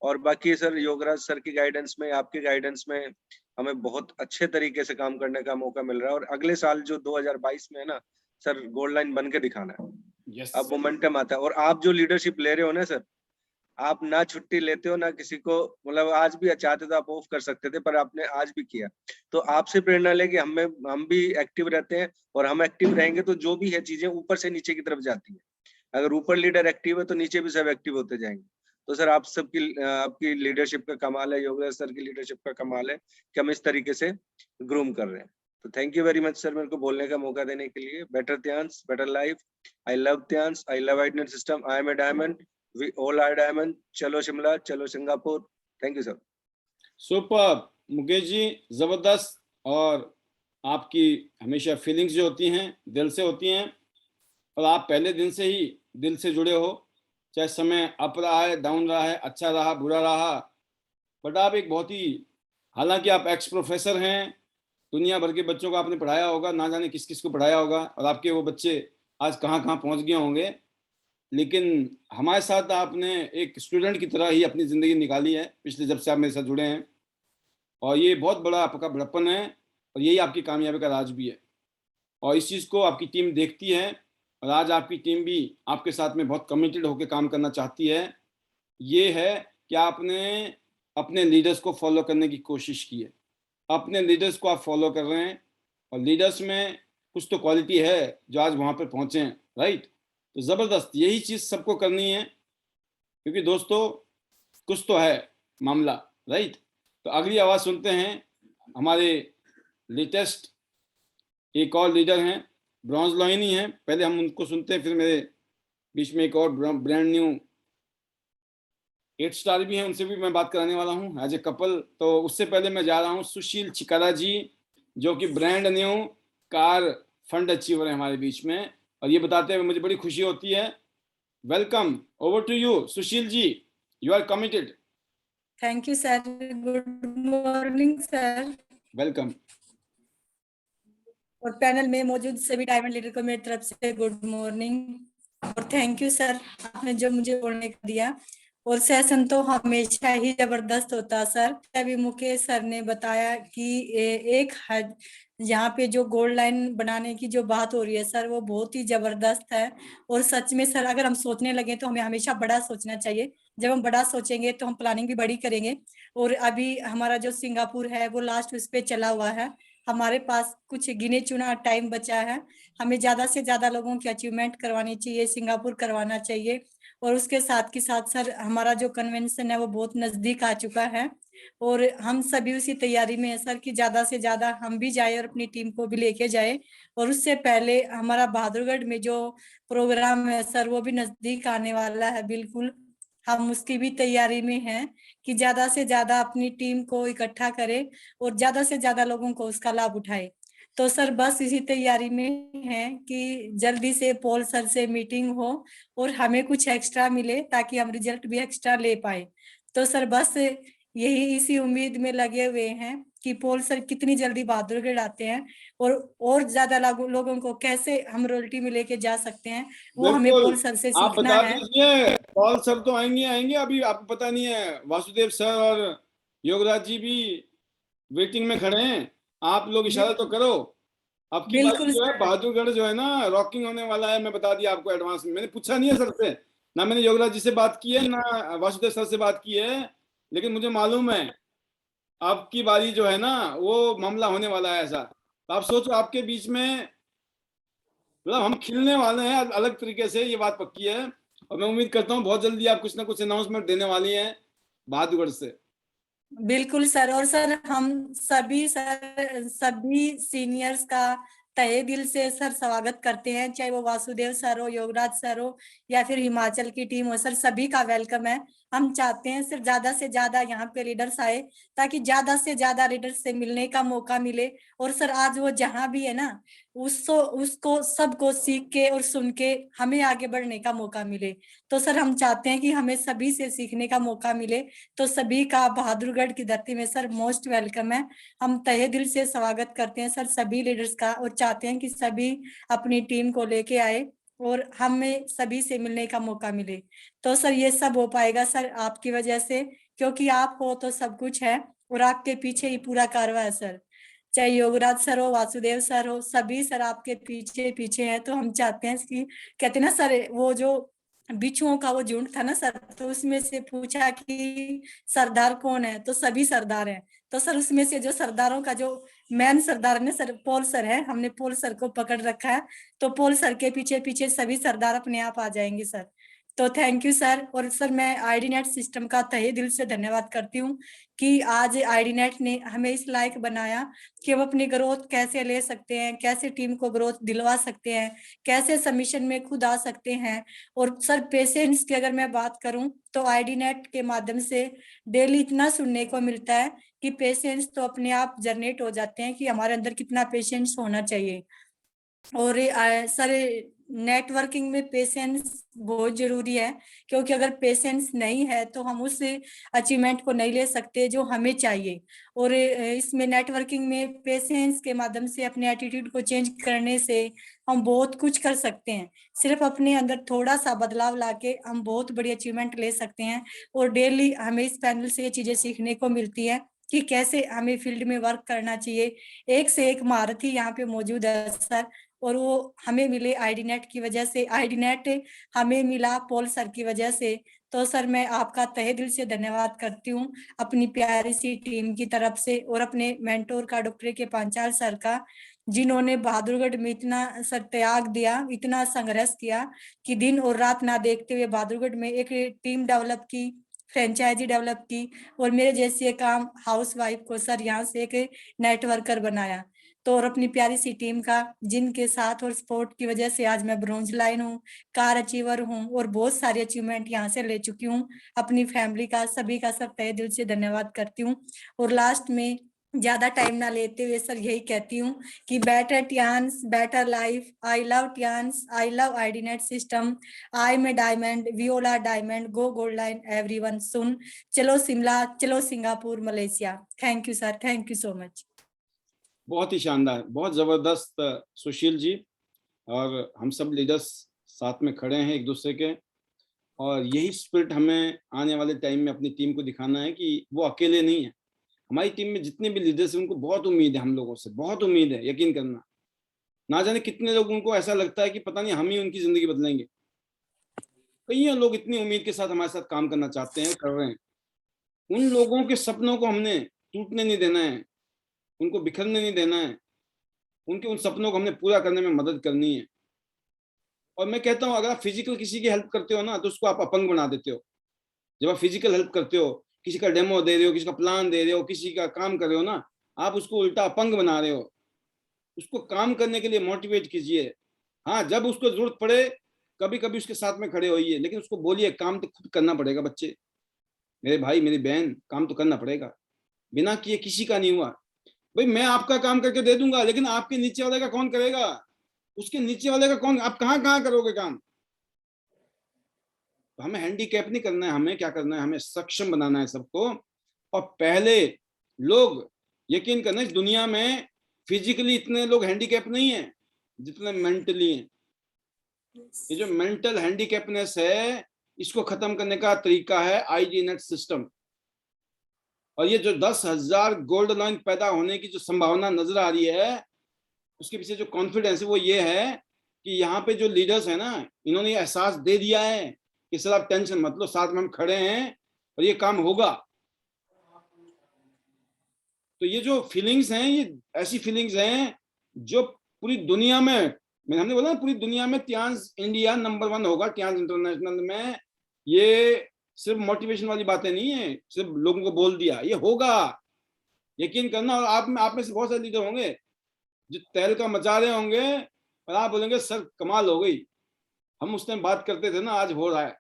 और बाकी सर योगराज सर की गाइडेंस में, आपके गाइडेंस में हमें बहुत अच्छे तरीके से काम करने का मौका मिल रहा है, और अगले साल जो 2022 में है ना सर, गोल्ड लाइन बन के दिखाना है। yes. अब मोमेंटम आता है, और आप जो लीडरशिप ले रहे हो ना सर, आप ना छुट्टी लेते हो ना किसी को, मतलब आज भी चाहते तो आप ऑफ कर सकते थे, पर आपने आज भी किया। तो आपसे प्रेरणा लेके हम भी एक्टिव रहते हैं, और हम एक्टिव रहेंगे तो जो भी है चीजें ऊपर से नीचे की तरफ जाती है। अगर ऊपर लीडर एक्टिव है तो नीचे भी सब एक्टिव होते जाएंगे। तो सर आप सबकी आपकी लीडरशिप का कमाल है, योगराज सर की लीडरशिप का कमाल है कि हम इस तरीके से ग्रूम कर रहे हैं। तो thank you very much sir, मेरे को बोलने का मौका देने के लिए। Better Tians, better life. I love Tians, I love IDNet system, I am a diamond, we all are diamond. चलो शिमला, चलो Singapore. Thank you sir. Super Mukesh ji, जबरदस्त। और आपकी हमेशा फीलिंग्स जो होती हैं दिल से होती हैं, और आप पहले दिन से ही दिल से जुड़े हो, चाहे समय अप रहा है, डाउन रहा है, अच्छा रहा, बुरा रहा, बट आप एक बहुत ही, हालांकि आप एक्स प्रोफेसर हैं, दुनिया भर के बच्चों को आपने पढ़ाया होगा, ना जाने किस किस को पढ़ाया होगा, और आपके वो बच्चे आज कहाँ कहाँ पहुँच गए होंगे, लेकिन हमारे साथ आपने एक स्टूडेंट की तरह ही अपनी ज़िंदगी निकाली है पिछले जब से आप मेरे साथ जुड़े हैं, और ये बहुत बड़ा आपका बड़प्पन है, और यही आपकी कामयाबी का राज भी है, और इस चीज़ को आपकी टीम देखती है, और आज आपकी टीम भी आपके साथ में बहुत कमिटेड होकर काम करना चाहती है। ये है कि आपने अपने लीडर्स को फॉलो करने की कोशिश की है, अपने लीडर्स को आप फॉलो कर रहे हैं, और लीडर्स में कुछ तो क्वालिटी है जो आज वहाँ पर पहुँचे हैं, राइट। तो ज़बरदस्त, यही चीज़ सबको करनी है, क्योंकि दोस्तों कुछ तो है मामला, राइट। तो अगली आवाज़ सुनते हैं, हमारे लेटेस्ट एक और लीडर हैं, ब्रॉन्ज लोहिनी हैं, पहले हम उनको सुनते हैं, फिर मेरे बीच में एक और ब्रांड न्यू 8 स्टार भी हैं, उनसे भी मैं बात कराने वाला हूं एज ए कपल। तो उससे पहले मैं जा रहा हूं सुशील चिकारा जी, जो कि brand new car fund achiever है हमारे बीच में, और ये बताते हुए मुझे बड़ी खुशी होती है। Welcome, over to you Sushil ji, you are committed. Thank you sir, good morning sir. Welcome. और पैनल में मौजूद सभी डायमंड लीडर को मेरी तरफ से गुड मॉर्निंग और थैंक यू सर, आपने जो मुझे बोलने का दिया। और सेशन तो हमेशा ही जबरदस्त होता सर। अभी मुकेश सर ने बताया कि एक यहाँ पे जो गोल्ड लाइन बनाने की जो बात हो रही है सर, वो बहुत ही जबरदस्त है। और सच में सर, अगर हम सोचने लगे तो हमें हमेशा बड़ा सोचना चाहिए। जब हम बड़ा सोचेंगे तो हम प्लानिंग भी बड़ी करेंगे। और अभी हमारा जो सिंगापुर है वो लास्ट उस पे चला हुआ है। हमारे पास कुछ गिने चुना टाइम बचा है। हमें ज्यादा से ज्यादा लोगों की अचीवमेंट करवानी चाहिए, सिंगापुर करवाना चाहिए। और उसके साथ के साथ सर, हमारा जो कन्वेंशन है वो बहुत नजदीक आ चुका है। और हम सभी उसी तैयारी में है सर कि ज्यादा से ज्यादा हम भी जाए और अपनी टीम को भी लेके जाए। और उससे पहले हमारा बहादुरगढ़ में जो प्रोग्राम है सर, वो भी नजदीक आने वाला है। बिल्कुल हम उसकी भी तैयारी में हैं कि ज्यादा से ज्यादा अपनी टीम को इकट्ठा करें और ज्यादा से ज्यादा लोगों को उसका लाभ उठाए। तो सर बस इसी तैयारी में है कि जल्दी से पॉल सर से मीटिंग हो और हमें कुछ एक्स्ट्रा मिले ताकि हम रिजल्ट भी एक्स्ट्रा ले पाए। तो सर बस यही इसी उम्मीद में लगे हुए हैं कि पॉल सर कितनी जल्दी बहादुरगढ़ आते हैं और ज्यादा लोगों को कैसे हम रॉयल्टी में लेके जा सकते हैं, वो हमें बिल्कुल, पॉल सर से आप सीखना बता है। दीजिए, पॉल सर तो आएंगे आएंगे, अभी आपको पता नहीं है, वासुदेव सर और योगराज जी भी वेटिंग में खड़े हैं, आप लोग इशारा तो करो। आपकी बारी बिल्कुल जो है सर। बहादुरगढ़ जो है ना, रॉकिंग होने वाला है, मैं बता दिया आपको एडवांस में। मैंने पूछा नहीं है सर से, ना मैंने योगराज जी से बात की है, ना वासुदेव सर से बात की है, लेकिन मुझे मालूम है आपकी बारी जो है ना, वो मामला होने वाला है ऐसा। तो आप सोचो, आपके बीच में मतलब हम खिलने वाले हैं अलग तरीके से, ये बात पक्की है। और मैं उम्मीद करता हूँ बहुत जल्दी आप कुछ ना कुछ अनाउंसमेंट देने वाली हैं बहादुरगढ़ से। बिल्कुल सर। और सर हम सभी सीनियर्स का तहे दिल से सर स्वागत करते हैं, चाहे वो वासुदेव सर हो, योगराज सर हो, या फिर हिमाचल की टीम हो। सर सभी का वेलकम है। हम चाहते हैं सिर्फ ज्यादा से ज्यादा यहाँ पे लीडर्स आए ताकि ज्यादा से ज्यादा लीडर्स से मिलने का मौका मिले। और सर आज वो जहाँ भी है ना, उसको सबको सीख के और सुन के हमें आगे बढ़ने का मौका मिले। तो सर हम चाहते हैं कि हमें सभी से सीखने का मौका मिले। तो सभी का बहादुरगढ़ की धरती में सर मोस्ट वेलकम है। हम तहे दिल से स्वागत करते हैं सर सभी लीडर्स का, और चाहते हैं कि सभी अपनी टीम को लेके आए और हमें सभी से मिलने का मौका मिले। तो सर ये सब हो पाएगा सर आपकी वजह से, क्योंकि आप हो तो सब कुछ है और आपके पीछे ही पूरा कारवा है सर। चाहे योगराज सर हो, वासुदेव सर हो, सभी सर आपके पीछे पीछे हैं। तो हम चाहते हैं कि कहते ना सर, वो जो बिच्छुओं का वो झुंड था ना सर, तो उसमें से पूछा कि सरदार कौन है, तो सभी सरदार हैं। तो सर उसमें से जो सरदारों का जो मेन सरदार ने सर पॉल सर है, हमने पॉल सर को पकड़ रखा है। तो पॉल सर के पीछे पीछे सभी सरदार अपने आप आ जाएंगे सर। तो थैंक यू सर। और सर मैं आईडीनेट सिस्टम का तहे दिल से धन्यवाद करती हूँ कि आज आईडीनेट ने हमें इस लायक बनाया कि हम अपनी ग्रोथ कैसे ले सकते हैं, कैसे टीम को ग्रोथ दिलवा सकते हैं, कैसे सबमिशन में खुद आ सकते हैं। और सर पेशेंस की अगर मैं बात करूं तो आईडीनेट के माध्यम से डेली इतना सुनने को मिलता है कि पेशेंस तो अपने आप जनरेट हो जाते हैं कि हमारे अंदर कितना पेशेंस होना चाहिए। और सर नेटवर्किंग में पेशेंस बहुत जरूरी है, क्योंकि अगर पेशेंस नहीं है तो हम उस अचीवमेंट को नहीं ले सकते जो हमें चाहिए। और इसमें नेटवर्किंग में पेशेंस के माध्यम से अपने एटीट्यूड को चेंज करने से हम बहुत कुछ कर सकते हैं। सिर्फ अपने अंदर थोड़ा सा बदलाव लाके हम बहुत बड़ी अचीवमेंट ले सकते हैं। और डेली हमें इस पैनल से ये चीजें सीखने को मिलती है कि कैसे हमें फील्ड में वर्क करना चाहिए। एक से एक महारथी यहाँ पे मौजूद है सर, और वो हमें मिले आईडी नेट की वजह से, आईडी नेट हमें मिला पॉल सर की वजह से। तो सर मैं आपका तहे दिल से धन्यवाद करती हूँ अपनी प्यारी सी टीम की तरफ से, और अपने मेंटोर का डॉक्टर के पांचाल सर का, जिन्होंने बहादुरगढ़ में इतना सर त्याग दिया, इतना संघर्ष किया कि दिन और रात ना देखते हुए बहादुरगढ़ में एक टीम डेवलप की, फ्रेंचाइजी डेवलप की, और मेरे जैसे काम हाउस वाइफ को सर यहाँ से एक नेटवर्कर बनाया। तो और अपनी प्यारी सी टीम का, जिनके साथ और सपोर्ट की वजह से आज मैं ब्रॉन्ज लाइन हूँ, कार अचीवर हूँ, और बहुत सारी अचीवमेंट यहाँ से ले चुकी हूँ। अपनी फैमिली का, सभी का सब तहे दिल से धन्यवाद करती हूँ। और लास्ट में ज्यादा टाइम ना लेते हुए सर यही कहती हूँ कि better Tians better life, I love Tians, I love IDNet system, I am diamond, we all diamond, go gold line, everyone soon, चलो शिमला, चलो Singapore, Malaysia. Thank you sir, thank you so much. बहुत ही शानदार, बहुत जबरदस्त सुशील जी। और हम सब लीडर्स साथ में खड़े हैं एक दूसरे के, और यही स्पिरिट हमें आने वाले टाइम में अपनी टीम को दिखाना है कि वो अकेले नहीं है। हमारी टीम में जितने भी लीडर्स हैं उनको बहुत उम्मीद है, हम लोगों से बहुत उम्मीद है। यकीन करना, ना जाने कितने लोग उनको ऐसा लगता है कि पता नहीं हम ही उनकी जिंदगी बदलेंगे। कई लोग इतनी उम्मीद के साथ हमारे साथ काम करना चाहते हैं, कर रहे हैं। उन लोगों के सपनों को हमने टूटने नहीं देना है, उनको बिखरने नहीं देना है, उनके उन सपनों को हमने पूरा करने में मदद करनी है। और मैं कहता हूँ, अगर आप फिजिकल किसी की हेल्प करते हो ना, तो उसको आप अपंग बना देते हो। जब आप फिजिकल हेल्प करते हो, किसी का डेमो दे रहे हो, किसी का प्लान दे रहे हो, किसी का काम कर रहे हो ना, आप उसको उल्टा अपंग बना रहे हो। उसको काम करने के लिए मोटिवेट कीजिए। हाँ, जब उसको जरूरत पड़े कभी कभी उसके साथ में खड़े होइए, लेकिन उसको बोलिए काम तो खुद करना पड़ेगा बच्चे, मेरे भाई मेरी बहन, काम तो करना पड़ेगा, बिना किए किसी का नहीं हुआ। भाई मैं आपका काम करके दे दूंगा, लेकिन आपके नीचे वाले का कौन करेगा? उसके नीचे वाले का कौन? आप कहाँ कहाँ करोगे काम? तो हमें हैंडीकैप नहीं करना है, हमें क्या करना है, हमें सक्षम बनाना है सबको। और पहले लोग, यकीन करना, इस दुनिया में फिजिकली इतने लोग हैंडीकैप नहीं है जितने मेंटली हैं। ये जो मेंटल हैंडीकैपनेस है, इसको खत्म करने का तरीका है आईडी नेट सिस्टम। और ये जो 10,000 गोल्ड लाइन पैदा होने की जो संभावना नजर आ रही है, उसके पीछे जो कॉन्फिडेंस है वो ये है कि यहाँ पे जो लीडर्स है ना, इन्होंने ये एहसास दे दिया है कि सर आप टेंशन मत लो, साथ में हम खड़े हैं और ये काम होगा। तो ये जो फीलिंग्स हैं, ये ऐसी फीलिंग्स हैं जो पूरी दुनिया में, हमने बोला पूरी दुनिया में टियान्स इंडिया नंबर 1 होगा, टियान्स इंटरनेशनल में। ये सिर्फ मोटिवेशन वाली बातें नहीं है, सिर्फ लोगों को बोल दिया, ये होगा, यकीन करना। और आप में से बहुत सारे लीडर होंगे जो तहलका मचा रहे होंगे और आप बोलेंगे सर कमाल हो गई, हम उस टाइम बात करते थे ना, आज हो रहा है।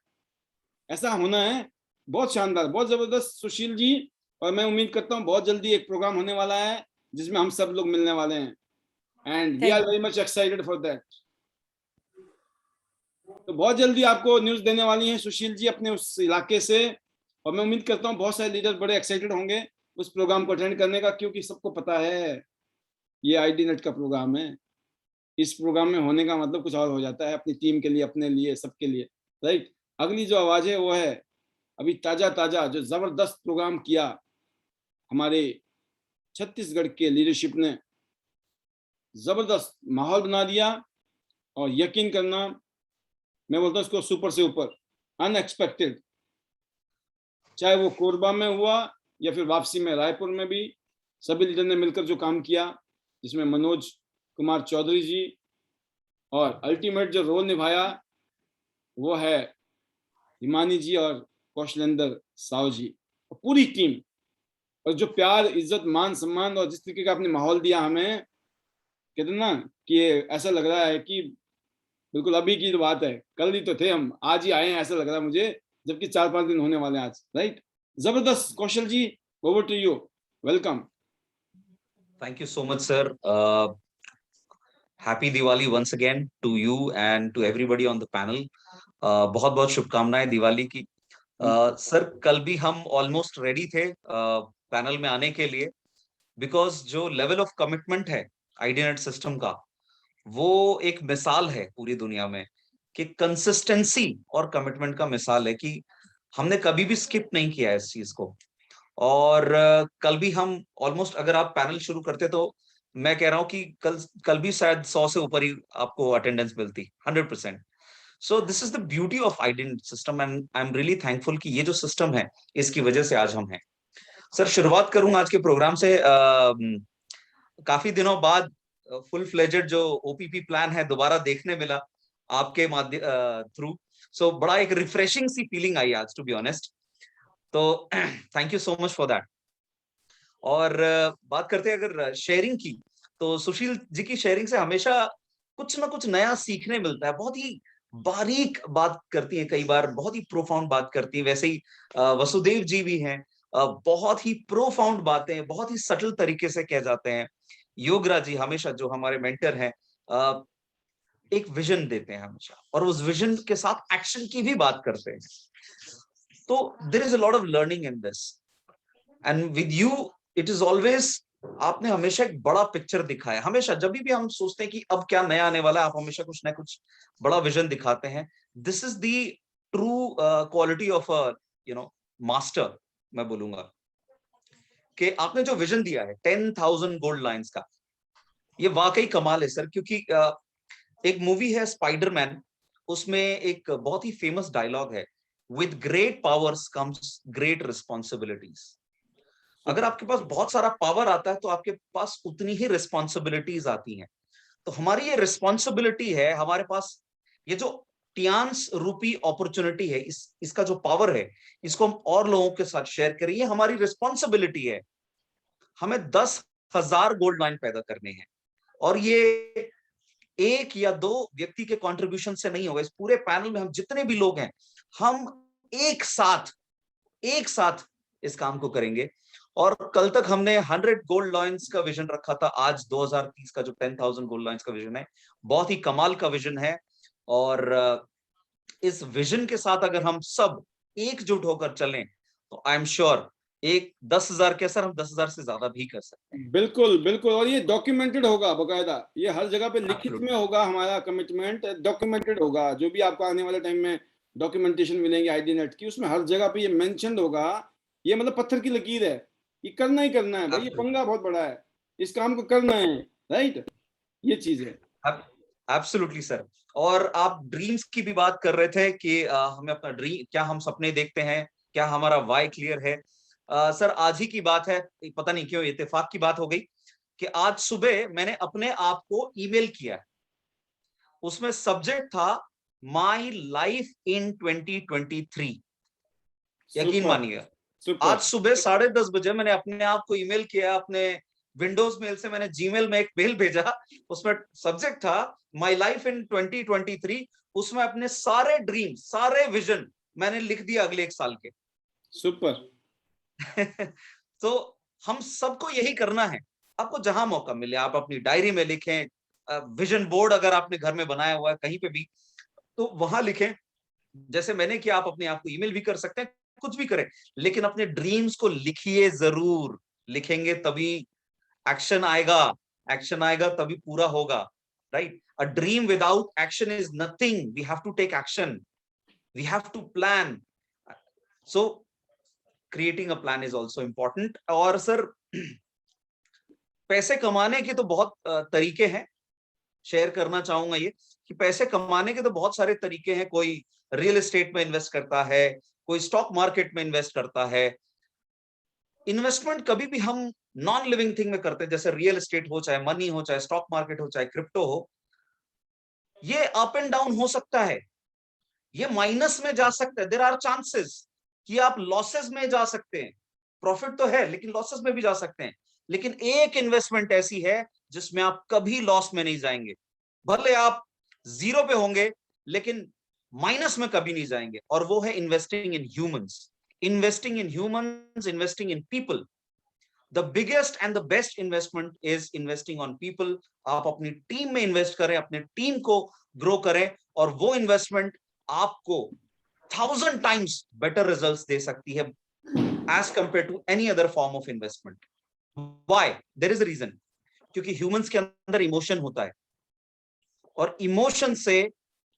ऐसा होना है। बहुत शानदार, बहुत जबरदस्त सुशील जी। और मैं उम्मीद करता हूँ बहुत जल्दी एक प्रोग्राम होने वाला है जिसमें हम सब लोग मिलने वाले हैं, and we are very much excited for that. तो बहुत जल्दी आपको न्यूज देने वाली हैं सुशील जी अपने उस इलाके से। और मैं उम्मीद करता हूँ बहुत सारे लीडर बड़े एक्साइटेड होंगे उस प्रोग्राम को अटेंड करने का, क्योंकि सबको पता है ये आईडी नेट का प्रोग्राम है। इस प्रोग्राम में होने का मतलब कुछ और हो जाता है, अपनी टीम के लिए, अपने लिए, सबके लिए, राइट। अगली जो आवाज है वो है अभी ताजा जो जबरदस्त प्रोग्राम किया हमारे छत्तीसगढ़ के लीडरशिप ने, जबरदस्त माहौल बना दिया। और यकीन करना, मैं बोलता हूँ इसको सुपर से ऊपर, अनएक्सपेक्टेड। चाहे वो कोरबा में हुआ या फिर वापसी में रायपुर में भी, सभी लीडर ने मिलकर जो काम किया, जिसमें मनोज कुमार चौधरी जी, और अल्टीमेट जो रोल निभाया वो है हिमानी जी और कौशलेंद्र साव जी और पूरी टीम। और जो प्यार, इज्जत, मान सम्मान और जिस तरीके का आपने माहौल दिया हमें, कहते ना कि ऐसा लग रहा है कि बिल्कुल अभी की बात है, कल ही तो थे हम, आज ही आए हैं ऐसा लग रहा है मुझे, जबकि 4-5 दिन होने वाले हैं आज, राइट। जबरदस्त। Kaushal ji, over to you, welcome. Thank you so much, sir. Happy Diwali once again to you and to everybody on the panel. बहुत बहुत शुभकामनाएं दिवाली की। सर कल भी हम ऑलमोस्ट रेडी थे पैनल में आने के लिए, बिकॉज जो लेवल ऑफ कमिटमेंट है आईडीनेट सिस्टम का, वो एक मिसाल है पूरी दुनिया में कि कंसिस्टेंसी और कमिटमेंट का मिसाल है कि हमने कभी भी स्किप नहीं किया है इस चीज को। और कल भी हम ऑलमोस्ट, अगर आप पैनल शुरू करते तो मैं कह रहा हूं कि कल भी शायद 100 से ऊपर ही आपको अटेंडेंस मिलती, 100%। So this is the beauty of identity system and I am really thankful कि ये जो सिस्टम है इसकी वजह से आज हम हैं। सर शुरुआत करूंगा आज के प्रोग्राम से। काफी दिनों बाद फुल फ्लेजेड जो ओपीपी प्लान है दोबारा देखने मिला आपके माध्यम थ्रू। सो बड़ा एक रिफ्रेशिंग सी फीलिंग आई आज, टू बी ऑनेस्ट। तो thank you so much for that. और बात करते हैं अगर शेयरिंग की, तो सुशील जी की शेयरिंग से हमेशा कुछ ना कुछ नया सीखने मिलता है। बहुत ही बारीक बात करती हैं, कई बार बहुत ही प्रोफाउंड बात करती हैं। वैसे ही वसुदेव जी भी हैं, बहुत ही प्रोफाउंड बातें बहुत ही सटल तरीके से कह जाते हैं। योगराज जी हमेशा, जो हमारे मेंटर हैं, एक विजन देते हैं हमेशा, और उस विजन के साथ एक्शन की भी बात करते हैं। तो there is a lot of learning in this, and with you it is always, आपने हमेशा एक बड़ा पिक्चर दिखाया। हमेशा जब भी हम सोचते हैं कि अब क्या नया आने वाला है, आप हमेशा कुछ ना कुछ बड़ा विजन दिखाते हैं। This is the true quality of a master, मैं बोलूंगा कि आपने जो विजन दिया है 10,000 गोल्ड लाइंस का, ये वाकई कमाल है सर। क्योंकि एक मूवी है स्पाइडरमैन, उसमें एक बहुत ही फेमस डायलॉग है, with great powers comes great responsibilities. अगर आपके पास बहुत सारा पावर आता है तो आपके पास उतनी ही रिस्पॉन्सिबिलिटीज आती हैं। तो हमारी ये रिस्पॉन्सिबिलिटी है, हमारे पास ये जो टियान्स रूपी अपॉर्चुनिटी है, इसका जो पावर है, इसको हम और लोगों के साथ शेयर करें। ये हमारी रिस्पॉन्सिबिलिटी है। हमें 10,000 गोल्ड लाइन पैदा करने हैं, और ये एक या दो व्यक्ति के कंट्रीब्यूशन से नहीं होगा। इस पूरे पैनल में हम जितने भी लोग हैं, हम एक साथ इस काम को करेंगे। और कल तक हमने 100 गोल्ड लाइन्स का विजन रखा था, आज 2030 का जो 10,000 गोल्ड लाइन्स का विजन है, बहुत ही कमाल का विजन है। और इस विजन के साथ अगर हम सब एकजुट होकर चलें तो आई एम श्योर एक 10,000 के सर, हम 10,000 से ज्यादा भी कर सकते हैं। बिल्कुल बिल्कुल, और ये डॉक्यूमेंटेड होगा बकायदा, ये हर जगह पे लिखित में होगा। हमारा कमिटमेंट डॉक्यूमेंटेड होगा। जो भी आपको आने वाले टाइम में डॉक्यूमेंटेशन मिलेंगे आईडीनेट की, उसमें हर जगह पे ये मेंशन होगा। ये मतलब पत्थर की लकीर है, ये करना ही करना है भाई। ये पंगा बहुत बड़ा है, इस काम को करना है, राइट? ये चीज है। Absolutely sir. और आप ड्रीम्स की भी बात कर रहे थे कि हमें अपना ड्रीम, क्या हम सपने देखते हैं, क्या हमारा वाई क्लियर है। सर आज ही की बात है, पता नहीं क्यों इत्तेफाक की बात हो गई कि आज सुबह मैंने अपने आप को ईमेल किया। उसमें सब्जेक्ट था माई लाइफ इन 2023। यकीन मानिए, आज सुबह 10:30 बजे मैंने अपने आप को ईमेल किया। अपने विंडोज मेल से मैंने जीमेल में एक मेल भेजा, उसमें सब्जेक्ट था माई लाइफ इन 2023। उसमें अपने सारे ड्रीम, सारे विजन मैंने लिख दिया अगले 1 साल के। सुपर। तो हम सबको यही करना है। आपको जहां मौका मिले आप अपनी डायरी में लिखें, विजन बोर्ड अगर आपने घर में बनाया हुआ है कहीं पे भी, तो वहां लिखें। जैसे मैंने किया, आप अपने आप को ईमेल भी कर सकते हैं, कुछ भी करें, लेकिन अपने ड्रीम्स को लिखिए जरूर। लिखेंगे तभी एक्शन आएगा, एक्शन आएगा तभी पूरा होगा, right? A dream without action is nothing. We have to take action, we have to plan. So creating a plan is also important. और सर पैसे कमाने के तो बहुत तरीके हैं, शेयर करना चाहूंगा ये कि पैसे कमाने के तो बहुत सारे तरीके हैं। कोई रियल एस्टेट में इन्वेस्ट करता है, कोई स्टॉक मार्केट में इन्वेस्ट करता है। इन्वेस्टमेंट कभी भी हम नॉन लिविंग थिंग में करते हैं, जैसे रियल एस्टेट हो, चाहे मनी हो, चाहे स्टॉक मार्केट हो, चाहे क्रिप्टो हो। ये अप एंड डाउन हो सकता है, ये माइनस में जा सकता है। देयर आर चांसेस कि आप लॉसेस में जा सकते हैं। प्रॉफिट तो है लेकिन लॉसेस में भी जा सकते हैं। लेकिन एक इन्वेस्टमेंट ऐसी है जिसमें आप कभी लॉस में नहीं जाएंगे। भले आप 0 पे होंगे लेकिन माइनस में कभी नहीं जाएंगे, और वो है investing in humans. Investing in humans, investing in people. The biggest and the best investment is investing on people. आप अपनी टीम में इन्वेस्ट करें, अपने टीम को ग्रो करें, और वो इन्वेस्टमेंट आपको 1000 times better results दे सकती है as compared to any other form of investment. Why? There is a reason. क्योंकि humans के अंदर इमोशन होता है, और इमोशन से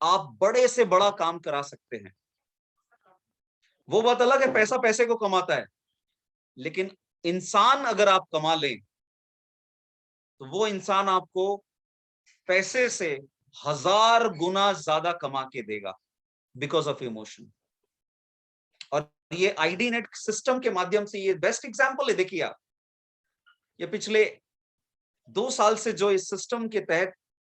आप बड़े से बड़ा काम करा सकते हैं. वो बात अलग है, पैसा पैसे को कमाता है, लेकिन इंसान अगर आप कमा लें तो वो इंसान आपको पैसे से 1000 गुना ज्यादा कमा के देगा, बिकॉज ऑफ इमोशन. और ये आईडी नेट सिस्टम के माध्यम से ये बेस्ट एग्जांपल है. देखिए आप, ये पिछले 2 साल से जो इस सिस्टम के तहत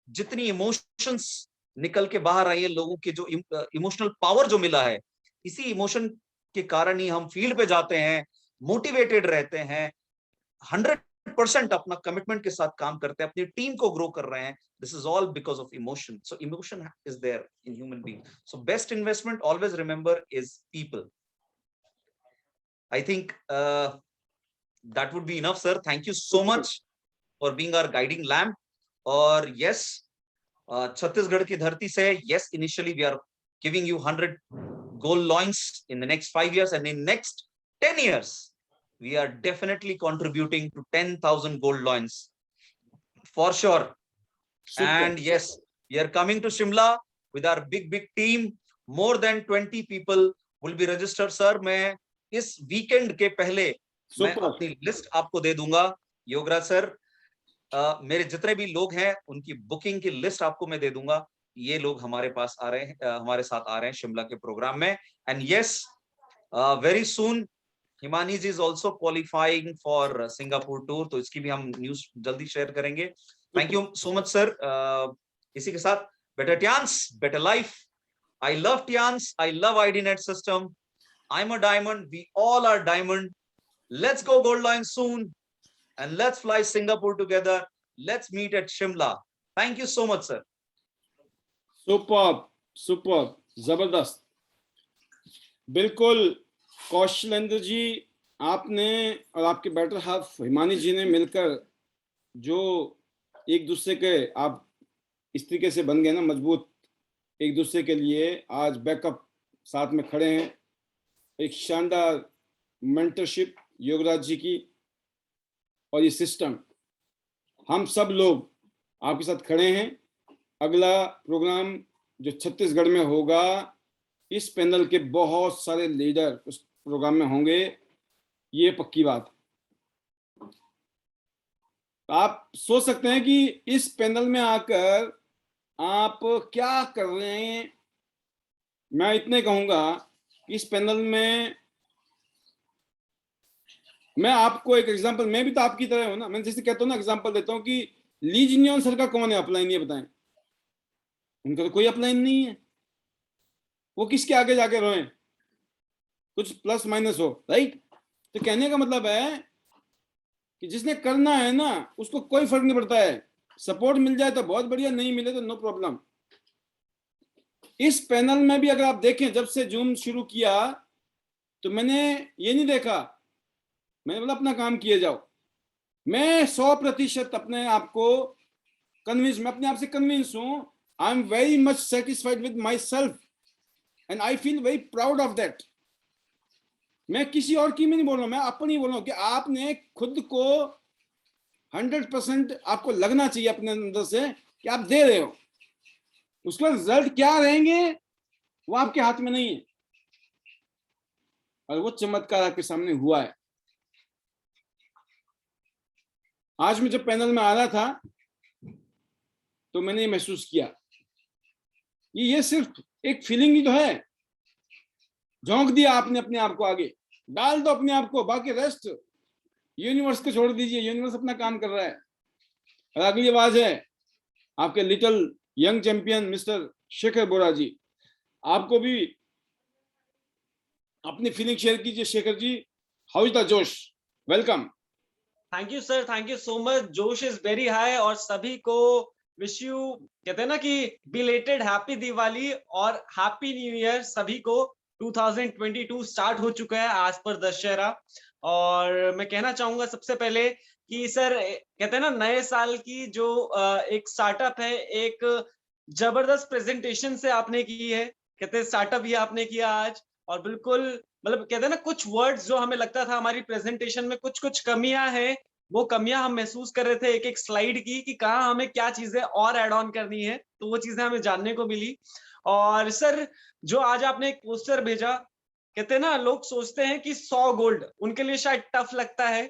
जितनी इमोशंस निकल के बाहर आई है, लोगों के जो इमोशनल पावर जो मिला है, इसी इमोशन के कारण ही हम फील्ड पे जाते हैं, मोटिवेटेड रहते हैं, 100% अपना कमिटमेंट के साथ काम करते हैं, अपनी टीम को ग्रो कर रहे हैं. This is all because of emotion. So emotion is there in human being. So best investment always remember is people. I think that would be enough, sir. Thank you so much for being our guiding lamp. और yes, Chhattisgarh की धरती से, yes, initially we are giving you 100 gold loins in the next 5 years, and in next 10 years we are definitely contributing to 10,000 gold loins for sure. Super. And yes, we are coming to Shimla with our big team. More than 20 people will be registered, sir. मैं इस weekend के पहले मैं अपनी list आपको दे दूंगा. Yograj sir, मेरे जितने भी लोग हैं उनकी बुकिंग की लिस्ट आपको मैं दे दूंगा. ये लोग हमारे पास आ रहे हैं, हमारे साथ आ रहे हैं शिमला के प्रोग्राम में. And yes, very soon Himani ji is also qualifying for Singapore tour, तो इसकी भी हम न्यूज जल्दी शेयर करेंगे. Thank you so much sir. इसी के साथ better Tians, better life. I love Tians, I love IDNet system. I'm a diamond. We all are diamond. Let's go Gold Line soon, and let's fly Singapore together. Let's meet at Shimla. Thank you so much, sir. Super, जबरदस्त. बिल्कुल कौशलेंद्र जी, आपने और आपके better half Himani जी ने मिलकर जो एक दूसरे के आप इस तरीके से बन गए ना मजबूत, एक दूसरे के लिए आज बैकअप साथ में खड़े हैं. एक शानदार मेंटरशिप योगराज जी की, और ये सिस्टम, हम सब लोग आपके साथ खड़े हैं. अगला प्रोग्राम जो छत्तीसगढ़ में होगा, इस पैनल के बहुत सारे लीडर उस प्रोग्राम में होंगे, ये पक्की बात. आप सोच सकते हैं कि इस पैनल में आकर आप क्या कर रहे हैं. मैं इतने कहूंगा, इस पैनल में मैं आपको एक एग्जांपल, मैं भी तो आपकी तरह हूं ना, मैं जैसे कहता हूं ना, एग्जांपल देता हूं कि लीजनियन सर का कौन है अपलाइन, ये बताएं. उनका तो कोई अपलाइन नहीं है. वो किसके आगे जाके रोए, कुछ प्लस माइनस हो, राइट. तो कहने का मतलब है कि जिसने करना है ना, उसको कोई फर्क नहीं पड़ता है. सपोर्ट मिल जाए तो बहुत बढ़िया, नहीं मिले तो नो प्रॉब्लम. इस पैनल में भी अगर आप देखें, जब से जूम शुरू किया तो मैंने ये नहीं देखा, मैंने बोला अपना काम किए जाओ. मैं 100% अपने आप को कन्विंस, मैं अपने आप से कन्विंस हूं. I am very much satisfied with my self and I feel very proud of that. मैं किसी और की में नहीं बोल रहा हूं, मैं अपनी बोल रहा हूं कि आपने खुद को 100% आपको लगना चाहिए अपने अंदर से कि आप दे रहे हो. उसका रिजल्ट क्या रहेंगे वो आपके हाथ में नहीं है, और वो चमत्कार आपके सामने हुआ है. आज मैं जब पैनल में आ रहा था तो मैंने ये महसूस किया, ये सिर्फ एक फीलिंग ही तो है. झोंक दिया आपने अपने आप को आगे, डाल दो अपने आप को, बाकी रेस्ट यूनिवर्स को छोड़ दीजिए. यूनिवर्स अपना काम कर रहा है. और अगली आवाज है आपके little young champion mister Shekhar Bora ji. आपको भी अपनी फीलिंग शेयर कीजिए. Shekhar ji, how is the जोश? Welcome. Thank you sir, thank you so much. जोश इज वेरी हाई, और सभी को विश यू, कहते हैं ना कि बिलेटेड हैप्पी दिवाली और हैप्पी न्यू ईयर. सभी को 2022 स्टार्ट हो चुका है आज पर दशहरा, और मैं कहना चाहूंगा सबसे पहले कि सर कहते हैं ना नए साल की जो एक स्टार्टअप है, एक जबरदस्त प्रेजेंटेशन से आपने की है, कहते हैं स्टार्टअप ही आपने किया आज। और बिल्कुल मतलब कहते हैं ना कुछ वर्ड्स जो हमें लगता था हमारी प्रेजेंटेशन में कुछ कुछ कमियां हैं, वो कमियां हम महसूस कर रहे थे एक एक स्लाइड की कि कहाँ हमें क्या चीजें और ऐड ऑन करनी है, तो वो चीजें हमें जानने को मिली। और सर जो आज आपने एक पोस्टर भेजा, कहते हैं ना लोग सोचते हैं कि 100 गोल्ड उनके लिए शायद टफ लगता है,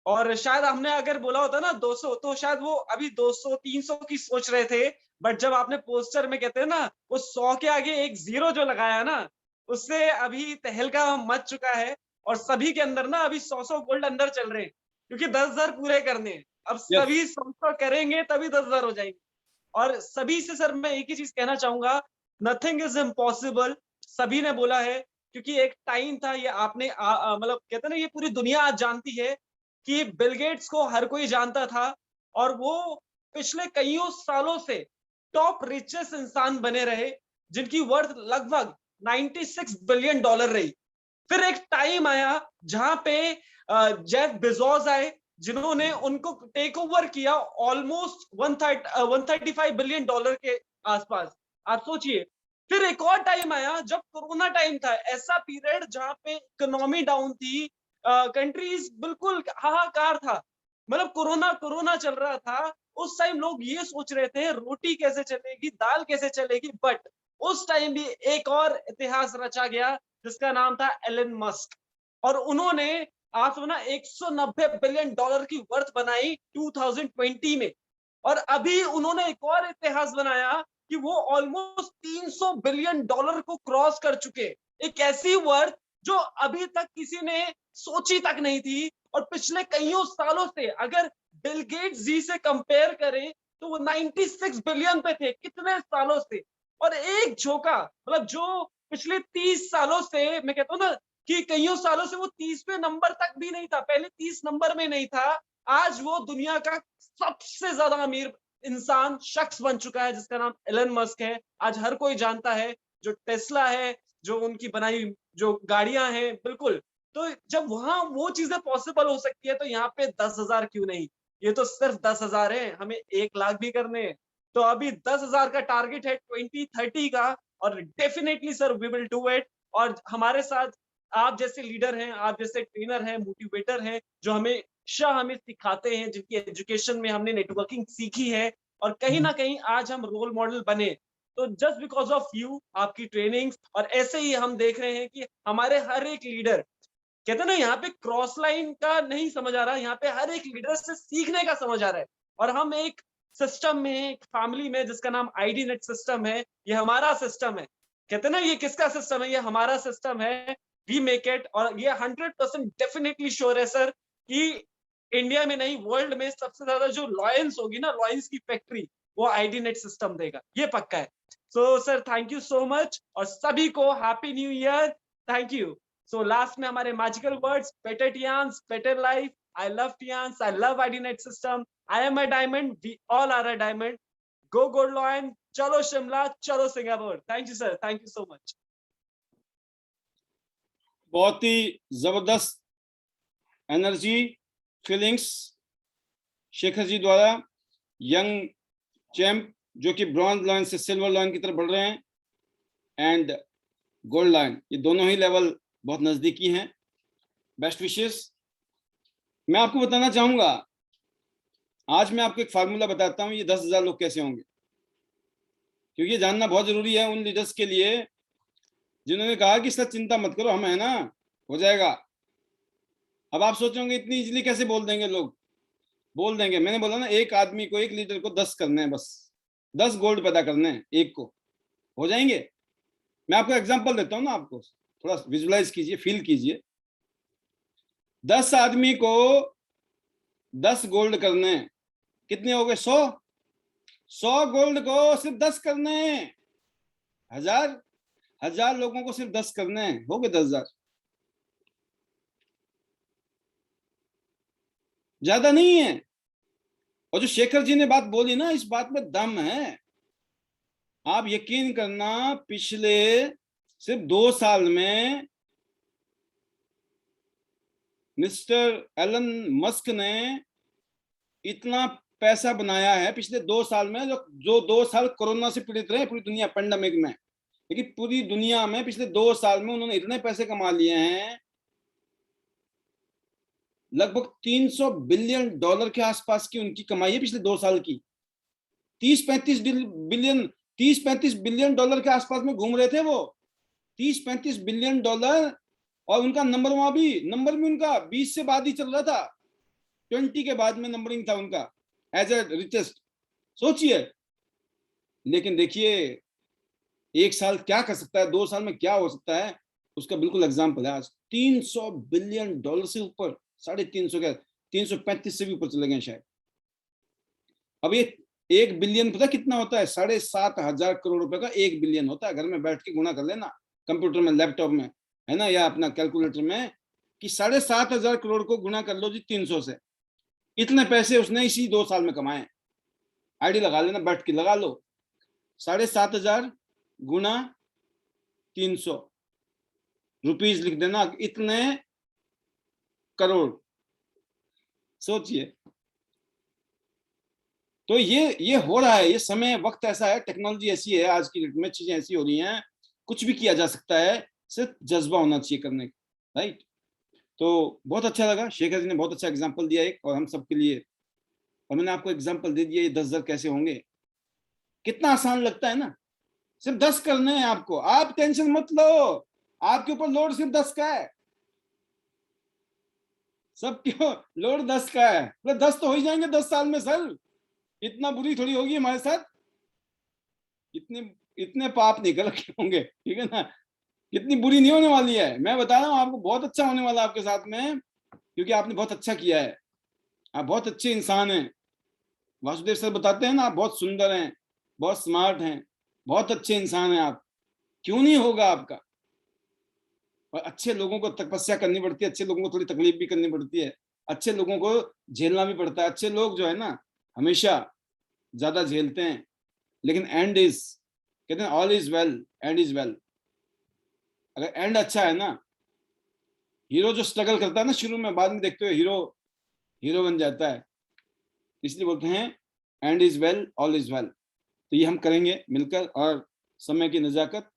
और शायद हमने अगर बोला होता ना 200 तो शायद वो अभी 200 300 की सोच रहे थे। बट जब आपने पोस्टर में कहते हैं ना वो 100 के आगे एक जीरो जो लगाया ना, उससे अभी तहलका मच चुका है। और सभी के अंदर ना अभी 100 गोल्ड अंदर चल रहे हैं, क्योंकि 10,000 पूरे करने हैं। अब Yes. सभी 100 करेंगे तभी 10,000 हो जाएंगे। और सभी से सर मैं एक ही चीज कहना चाहूंगा, नथिंग इज इम्पॉसिबल। सभी ने बोला है, क्योंकि एक टाइम था, ये आपने मतलब कहते हैं ना ये पूरी दुनिया आज जानती है कि बिल गेट्स को हर कोई जानता था, और वो पिछले कईयों सालों से टॉप रिचेस्ट इंसान बने रहे, जिनकी वर्थ लगभग 96 बिलियन डॉलर रही। फिर एक टाइम आया जहां पे जेफ बेजोस आए, जिन्होंने उनको टेक ओवर किया ऑलमोस्ट 135 बिलियन डॉलर के आसपास। आप सोचिए। फिर एक और टाइम आया जब कोरोना टाइम था, ऐसा पीरियड जहां पे इकोनॉमी डाउन थी, कंट्रीज बिल्कुल हाहाकार था, मतलब कोरोना कोरोना चल रहा था। उस टाइम लोग ये सोच रहे थे रोटी कैसे चलेगी, दाल कैसे चलेगी। बट उस टाइम भी एक और इतिहास रचा गया जिसका नाम था एलन मस्क, और उन्होंने आप ना 190 बिलियन डॉलर की वर्थ बनाई 2020 में। और अभी उन्होंने एक और इतिहास बनाया कि वो ऑलमोस्ट 300 बिलियन डॉलर को क्रॉस कर चुके। एक ऐसी वर्थ जो अभी तक किसी ने सोची तक नहीं थी। और पिछले कईयों सालों से अगर बिल गेट्स जी से कंपेयर करें तो वो 96 बिलियन पे थे कितने सालों से। और एक झोंका मतलब जो पिछले 30 सालों से मैं कहता हूँ ना कि कईयों सालों से वो 30वें नंबर तक भी नहीं था, पहले 30 नंबर में नहीं था, आज वो दुनिया का सबसे ज्यादा अमीर इंसान शख्स बन चुका है, जिसका नाम एलन मस्क है। आज हर कोई जानता है, जो टेस्ला है, जो उनकी बनाई जो गाड़ियां हैं, बिल्कुल। तो जब वहां वो चीजें पॉसिबल हो सकती है, तो यहाँ पे 10,000 क्यों नहीं? ये तो सिर्फ 10,000 है, हमें 1 लाख भी करने हैं। तो अभी 10,000 का टारगेट है 2030 का, और definitely sir we will do it. और हमारे साथ आप जैसे लीडर हैं, आप जैसे ट्रेनर हैं, मोटिवेटर हैं, जो हमें सिखाते हैं, जिनकी एजुकेशन में हमने नेटवर्किंग सीखी है, और कहीं ना कहीं आज हम रोल मॉडल बने, तो जस्ट बिकॉज ऑफ यू, आपकी ट्रेनिंग। और ऐसे ही हम देख रहे हैं कि हमारे हर एक लीडर, कहते हैं ना यहाँ पे क्रॉस लाइन का नहीं समझ आ रहा, यहाँ पे हर एक लीडर से सीखने का समझ आ रहा है। और हम एक सिस्टम में, एक फैमिली में, जिसका नाम आईडी नेट सिस्टम है, ये हमारा सिस्टम है। कहते हैं ना ये किसका सिस्टम है? ये हमारा सिस्टम है। We make it. और ये 100% डेफिनेटली श्योर है सर कि इंडिया में नहीं, वर्ल्ड में सबसे ज्यादा जो लॉयंस होगी ना, लॉयंस की फैक्ट्री, वो आईडी नेट सिस्टम देगा, ये पक्का है। So sir thank you so much, और सभी को happy new year. Thank you. So last में हमारे magical words, better Tians, better life. I love Tians, I love IDNet system, I am a diamond, we all are a diamond. Go gold line, चलो शिमला, चलो Singapore. Thank you sir, thank you so much. बहुत ही जबरदस्त energy feelings Shekhar ji द्वारा। Young champ जो कि bronze line से silver line की तरफ बढ़ रहे हैं, एंड गोल्ड लाइन, ये दोनों ही लेवल बहुत नजदीकी हैं। Best wishes. मैं आपको बताना चाहूंगा, आज मैं आपको एक फार्मूला बताता हूं, ये 10,000 लोग कैसे होंगे, क्योंकि ये जानना बहुत जरूरी है उन लीडर्स के लिए जिन्होंने कहा कि सर चिंता मत करो, हम है ना, हो जाएगा। अब आप सोचोगे इतनी इजीली कैसे बोल देंगे लोग? बोल देंगे। मैंने बोला ना, एक आदमी को, एक लीडर को 10 करने हैं, बस 10 गोल्ड पैदा करने हैं, एक को हो जाएंगे। मैं आपको एग्जांपल देता हूं ना, आपको थोड़ा विजुलाइज कीजिए, फील कीजिए। 10 आदमी को 10 गोल्ड करने हैं, कितने हो गए? 100 गोल्ड को सिर्फ 10 करने हैं। 1000 लोगों को सिर्फ 10 करने हैं, हो गए 10,000। ज्यादा नहीं है। और जो शेखर जी ने बात बोली ना, इस बात में दम है। आप यकीन करना, पिछले सिर्फ 2 साल में मिस्टर एलन मस्क ने इतना पैसा बनाया है पिछले 2 साल में, जो 2 साल कोरोना से पीड़ित रहे पूरी दुनिया पेंडेमिक में, लेकिन पूरी दुनिया में पिछले 2 साल में उन्होंने इतने पैसे कमा लिए हैं, लगभग $300 बिलियन के आसपास की उनकी कमाई है पिछले 2 साल की। 30-35 बिलियन डॉलर के आसपास में घूम रहे थे वो, 30-35 बिलियन डॉलर। और उनका नंबर भी उनका 20 से बाद ही चल रहा था, 20 के बाद में नंबरिंग था उनका एज ए रिचेस्ट। सोचिए, लेकिन देखिए 1 साल क्या कर सकता है, 2 साल में क्या हो सकता है, उसका बिल्कुल एग्जाम्पल है आज। $300 बिलियन से ऊपर, 350 क्या 335 से भी ऊपर चले गए शायद। अब ये 1 बिलियन पता कितना होता है? 7,500 करोड़ रुपए का 1 बिलियन होता है। घर में बैठ के गुणा कर लेना, कंप्यूटर में, लैपटॉप में, है ना, या अपना कैलकुलेटर में, कि 7,500 करोड़ को गुणा कर लो जी 300 से। इतने पैसे उसने इसी 2 साल में कमाए। आईडी लगा लेना, बैठ के लगा लो, 7,500 गुणा 300 रुपीज लिख देना, इतने करोड़। सोचिए, तो ये हो रहा है, ये समय वक्त ऐसा है, टेक्नोलॉजी ऐसी है, आज की डेट में चीजें ऐसी हो रही हैं, कुछ भी किया जा सकता है, सिर्फ जज्बा होना चाहिए करने का, राइट। तो बहुत अच्छा लगा, शेखर जी ने बहुत अच्छा एग्जांपल दिया एक, और हम सबके लिए, और मैंने आपको एग्जांपल दे दिया, ये 10,000 कैसे होंगे, कितना आसान लगता है ना, सिर्फ 10 करने हैं आपको, आप टेंशन मत लो, आपके ऊपर लोड सिर्फ 10 का है, सब क्यों लोड 10 का है, 10 तो हो ही जाएंगे 10 साल में सर, इतना बुरी थोड़ी होगी हमारे साथ, इतने पाप निकल के होंगे, ठीक है ना, इतनी बुरी नहीं होने वाली है, मैं बता रहा हूँ आपको, बहुत अच्छा होने वाला आपके साथ में, क्योंकि आपने बहुत अच्छा किया है, आप बहुत अच्छे इंसान हैं। वासुदेव सर बताते हैं ना, आप बहुत सुंदर हैं, बहुत स्मार्ट हैं, बहुत अच्छे इंसान हैं आप, क्यों नहीं होगा आपका। और अच्छे लोगों को तपस्या करनी पड़ती है, अच्छे लोगों को थोड़ी तकलीफ भी करनी पड़ती है, अच्छे लोगों को झेलना भी पड़ता है, अच्छे लोग जो है ना हमेशा ज्यादा झेलते हैं, लेकिन एंड इज, कहते हैं all is well, and is well. अगर एंड अच्छा है ना, हीरो जो स्ट्रगल करता है ना शुरू में, बाद में देखते हुए हीरो बन जाता है, इसलिए बोलते हैं and is well, all is well. तो ये हम करेंगे मिलकर, और समय की नजाकत,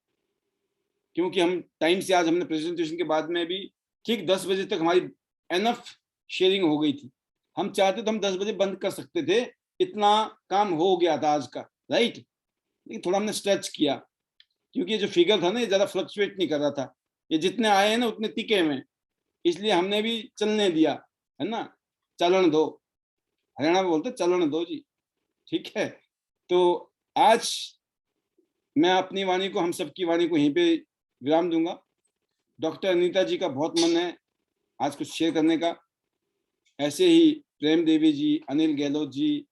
क्योंकि हम टाइम से, आज हमने प्रेजेंटेशन के बाद में भी ठीक 10 बजे तक हमारी एनफ शेयरिंग हो गई थी, हम चाहते तो हम 10 बजे बंद कर सकते थे, इतना काम हो गया था आज का, राइट। लेकिन थोड़ा हमने स्ट्रेच किया, क्योंकि ये जो फिगर था ना, ये ज्यादा फ्लक्चुएट नहीं कर रहा था, ये जितने आए हैं ना उतने टिके हुए, इसलिए हमने भी चलने दिया, है ना, चलन दो, हरियाणा में बोलते चलन दो जी, ठीक है। तो आज मैं अपनी वाणी को, हम सबकी वाणी को यहीं पे विराम दूंगा। डॉक्टर अनीता जी का बहुत मन है आज कुछ शेयर करने का, ऐसे ही प्रेम देवी जी, अनिल गहलोत जी,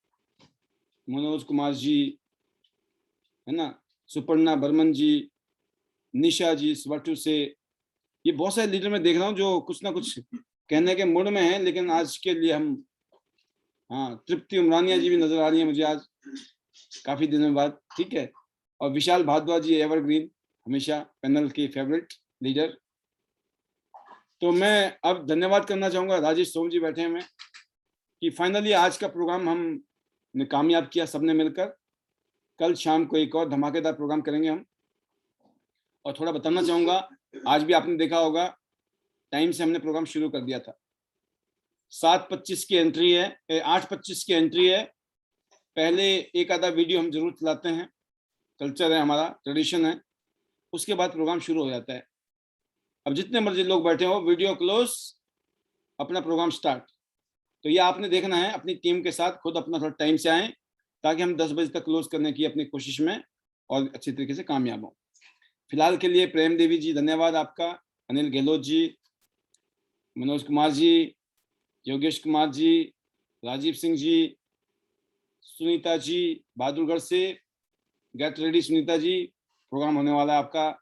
मनोज कुमार जी, है ना, सुपर्णा बर्मन जी, निशा जी स्वाटू से, ये बहुत सारे लीडर मैं देख रहा हूँ जो कुछ ना कुछ कहने के मूड में हैं, लेकिन आज के लिए हम, हाँ, तृप्ति उमरानिया जी भी नजर आ रही है मुझे आज काफी दिनों बाद, ठीक है, और विशाल भारद्वाज जी एवरग्रीन, हमेशा पैनल के फेवरेट लीडर। तो मैं अब धन्यवाद करना चाहूंगा, राजेश सोम जी बैठे हैं, कि फाइनली आज का प्रोग्राम हमने कामयाब किया सबने मिलकर। कल शाम को एक और धमाकेदार प्रोग्राम करेंगे हम। और थोड़ा बताना चाहूंगा, आज भी आपने देखा होगा टाइम से हमने प्रोग्राम शुरू कर दिया था, 7:25 की एंट्री है, 8:25 की एंट्री है। पहले एक आधा वीडियो हम जरूर चलाते हैं, कल्चर है हमारा, ट्रेडिशन है, उसके बाद प्रोग्राम शुरू हो जाता है। अब जितने मर्जी लोग बैठे हो, वीडियो क्लोज, अपना प्रोग्राम स्टार्ट। तो ये आपने देखना है, अपनी टीम के साथ खुद अपना थोड़ा टाइम से आए, ताकि हम 10 बजे तक क्लोज करने की अपनी कोशिश में और अच्छी तरीके से कामयाब हो। फिलहाल के लिए प्रेम देवी जी धन्यवाद आपका, अनिल गहलोत जी, मनोज कुमार जी, योगेश कुमार जी, राजीव सिंह जी, सुनीता जी बहादुरगढ़ से, get ready Sunita ji, programme होने वाला है आपका,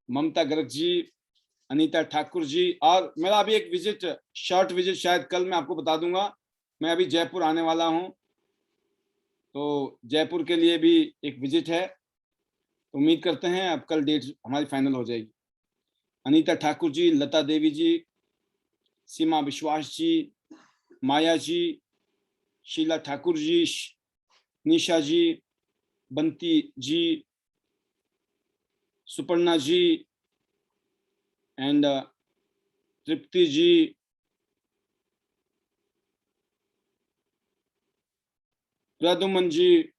ममता गर्ग जी, अनीता ठाकुर जी, और मेरा अभी एक विजिट, शॉर्ट विजिट शायद कल मैं आपको बता दूंगा, मैं अभी जयपुर आने वाला हूं, तो जयपुर के लिए भी एक विजिट है, तो उम्मीद करते हैं अब कल डेट हमारी फाइनल हो जाएगी। अनीता ठाकुर जी, लता देवी जी, सीमा विश्वास जी, माया जी, शीला ठाकुर जी, निशा जी, बंती जी, सुपर्णा जी, and Tripti ji, Praduman ji,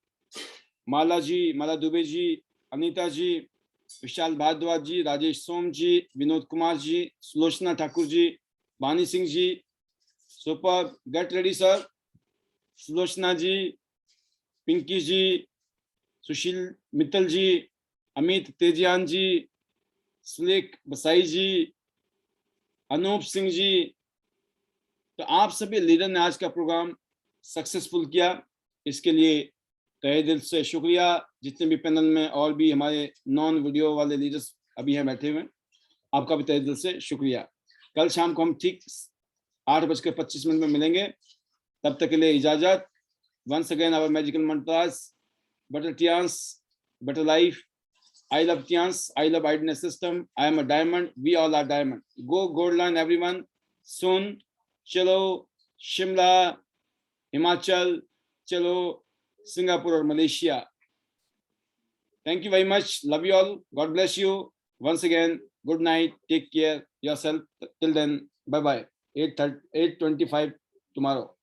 Mala ji, Mala Dubey ji, Anita ji, Vishal Bhardwaj ji, Rajesh Som ji, Vinod Kumar ji, Sulochana Thakur ji, Vani Singh ji, super, get ready sir, Sulochana ji, Pinky ji, Sushil Mittal ji, Amit Tejiyan ji, स्लिक बसाई जी, अनूप सिंह जी। तो आप सभी लीडर ने आज का प्रोग्राम सक्सेसफुल किया, इसके लिए तहे दिल से शुक्रिया। जितने भी पैनल में और भी हमारे नॉन वीडियो वाले लीडर्स अभी हैं बैठे हुए, आपका भी तहे दिल से शुक्रिया। कल शाम को हम ठीक 8:25 में मिलेंगे, तब तक के लिए इजाजत। Once again our magical mantras, better Tians, better life. I love Tians, I love Idealness System. I am a diamond, we all are diamond. Go gold line everyone. Soon, chalo Shimla, Himachal, chalo Singapore or Malaysia. Thank you very much. Love you all. God bless you. Once again, good night. Take care yourself. Till then, bye bye. 8:25 tomorrow.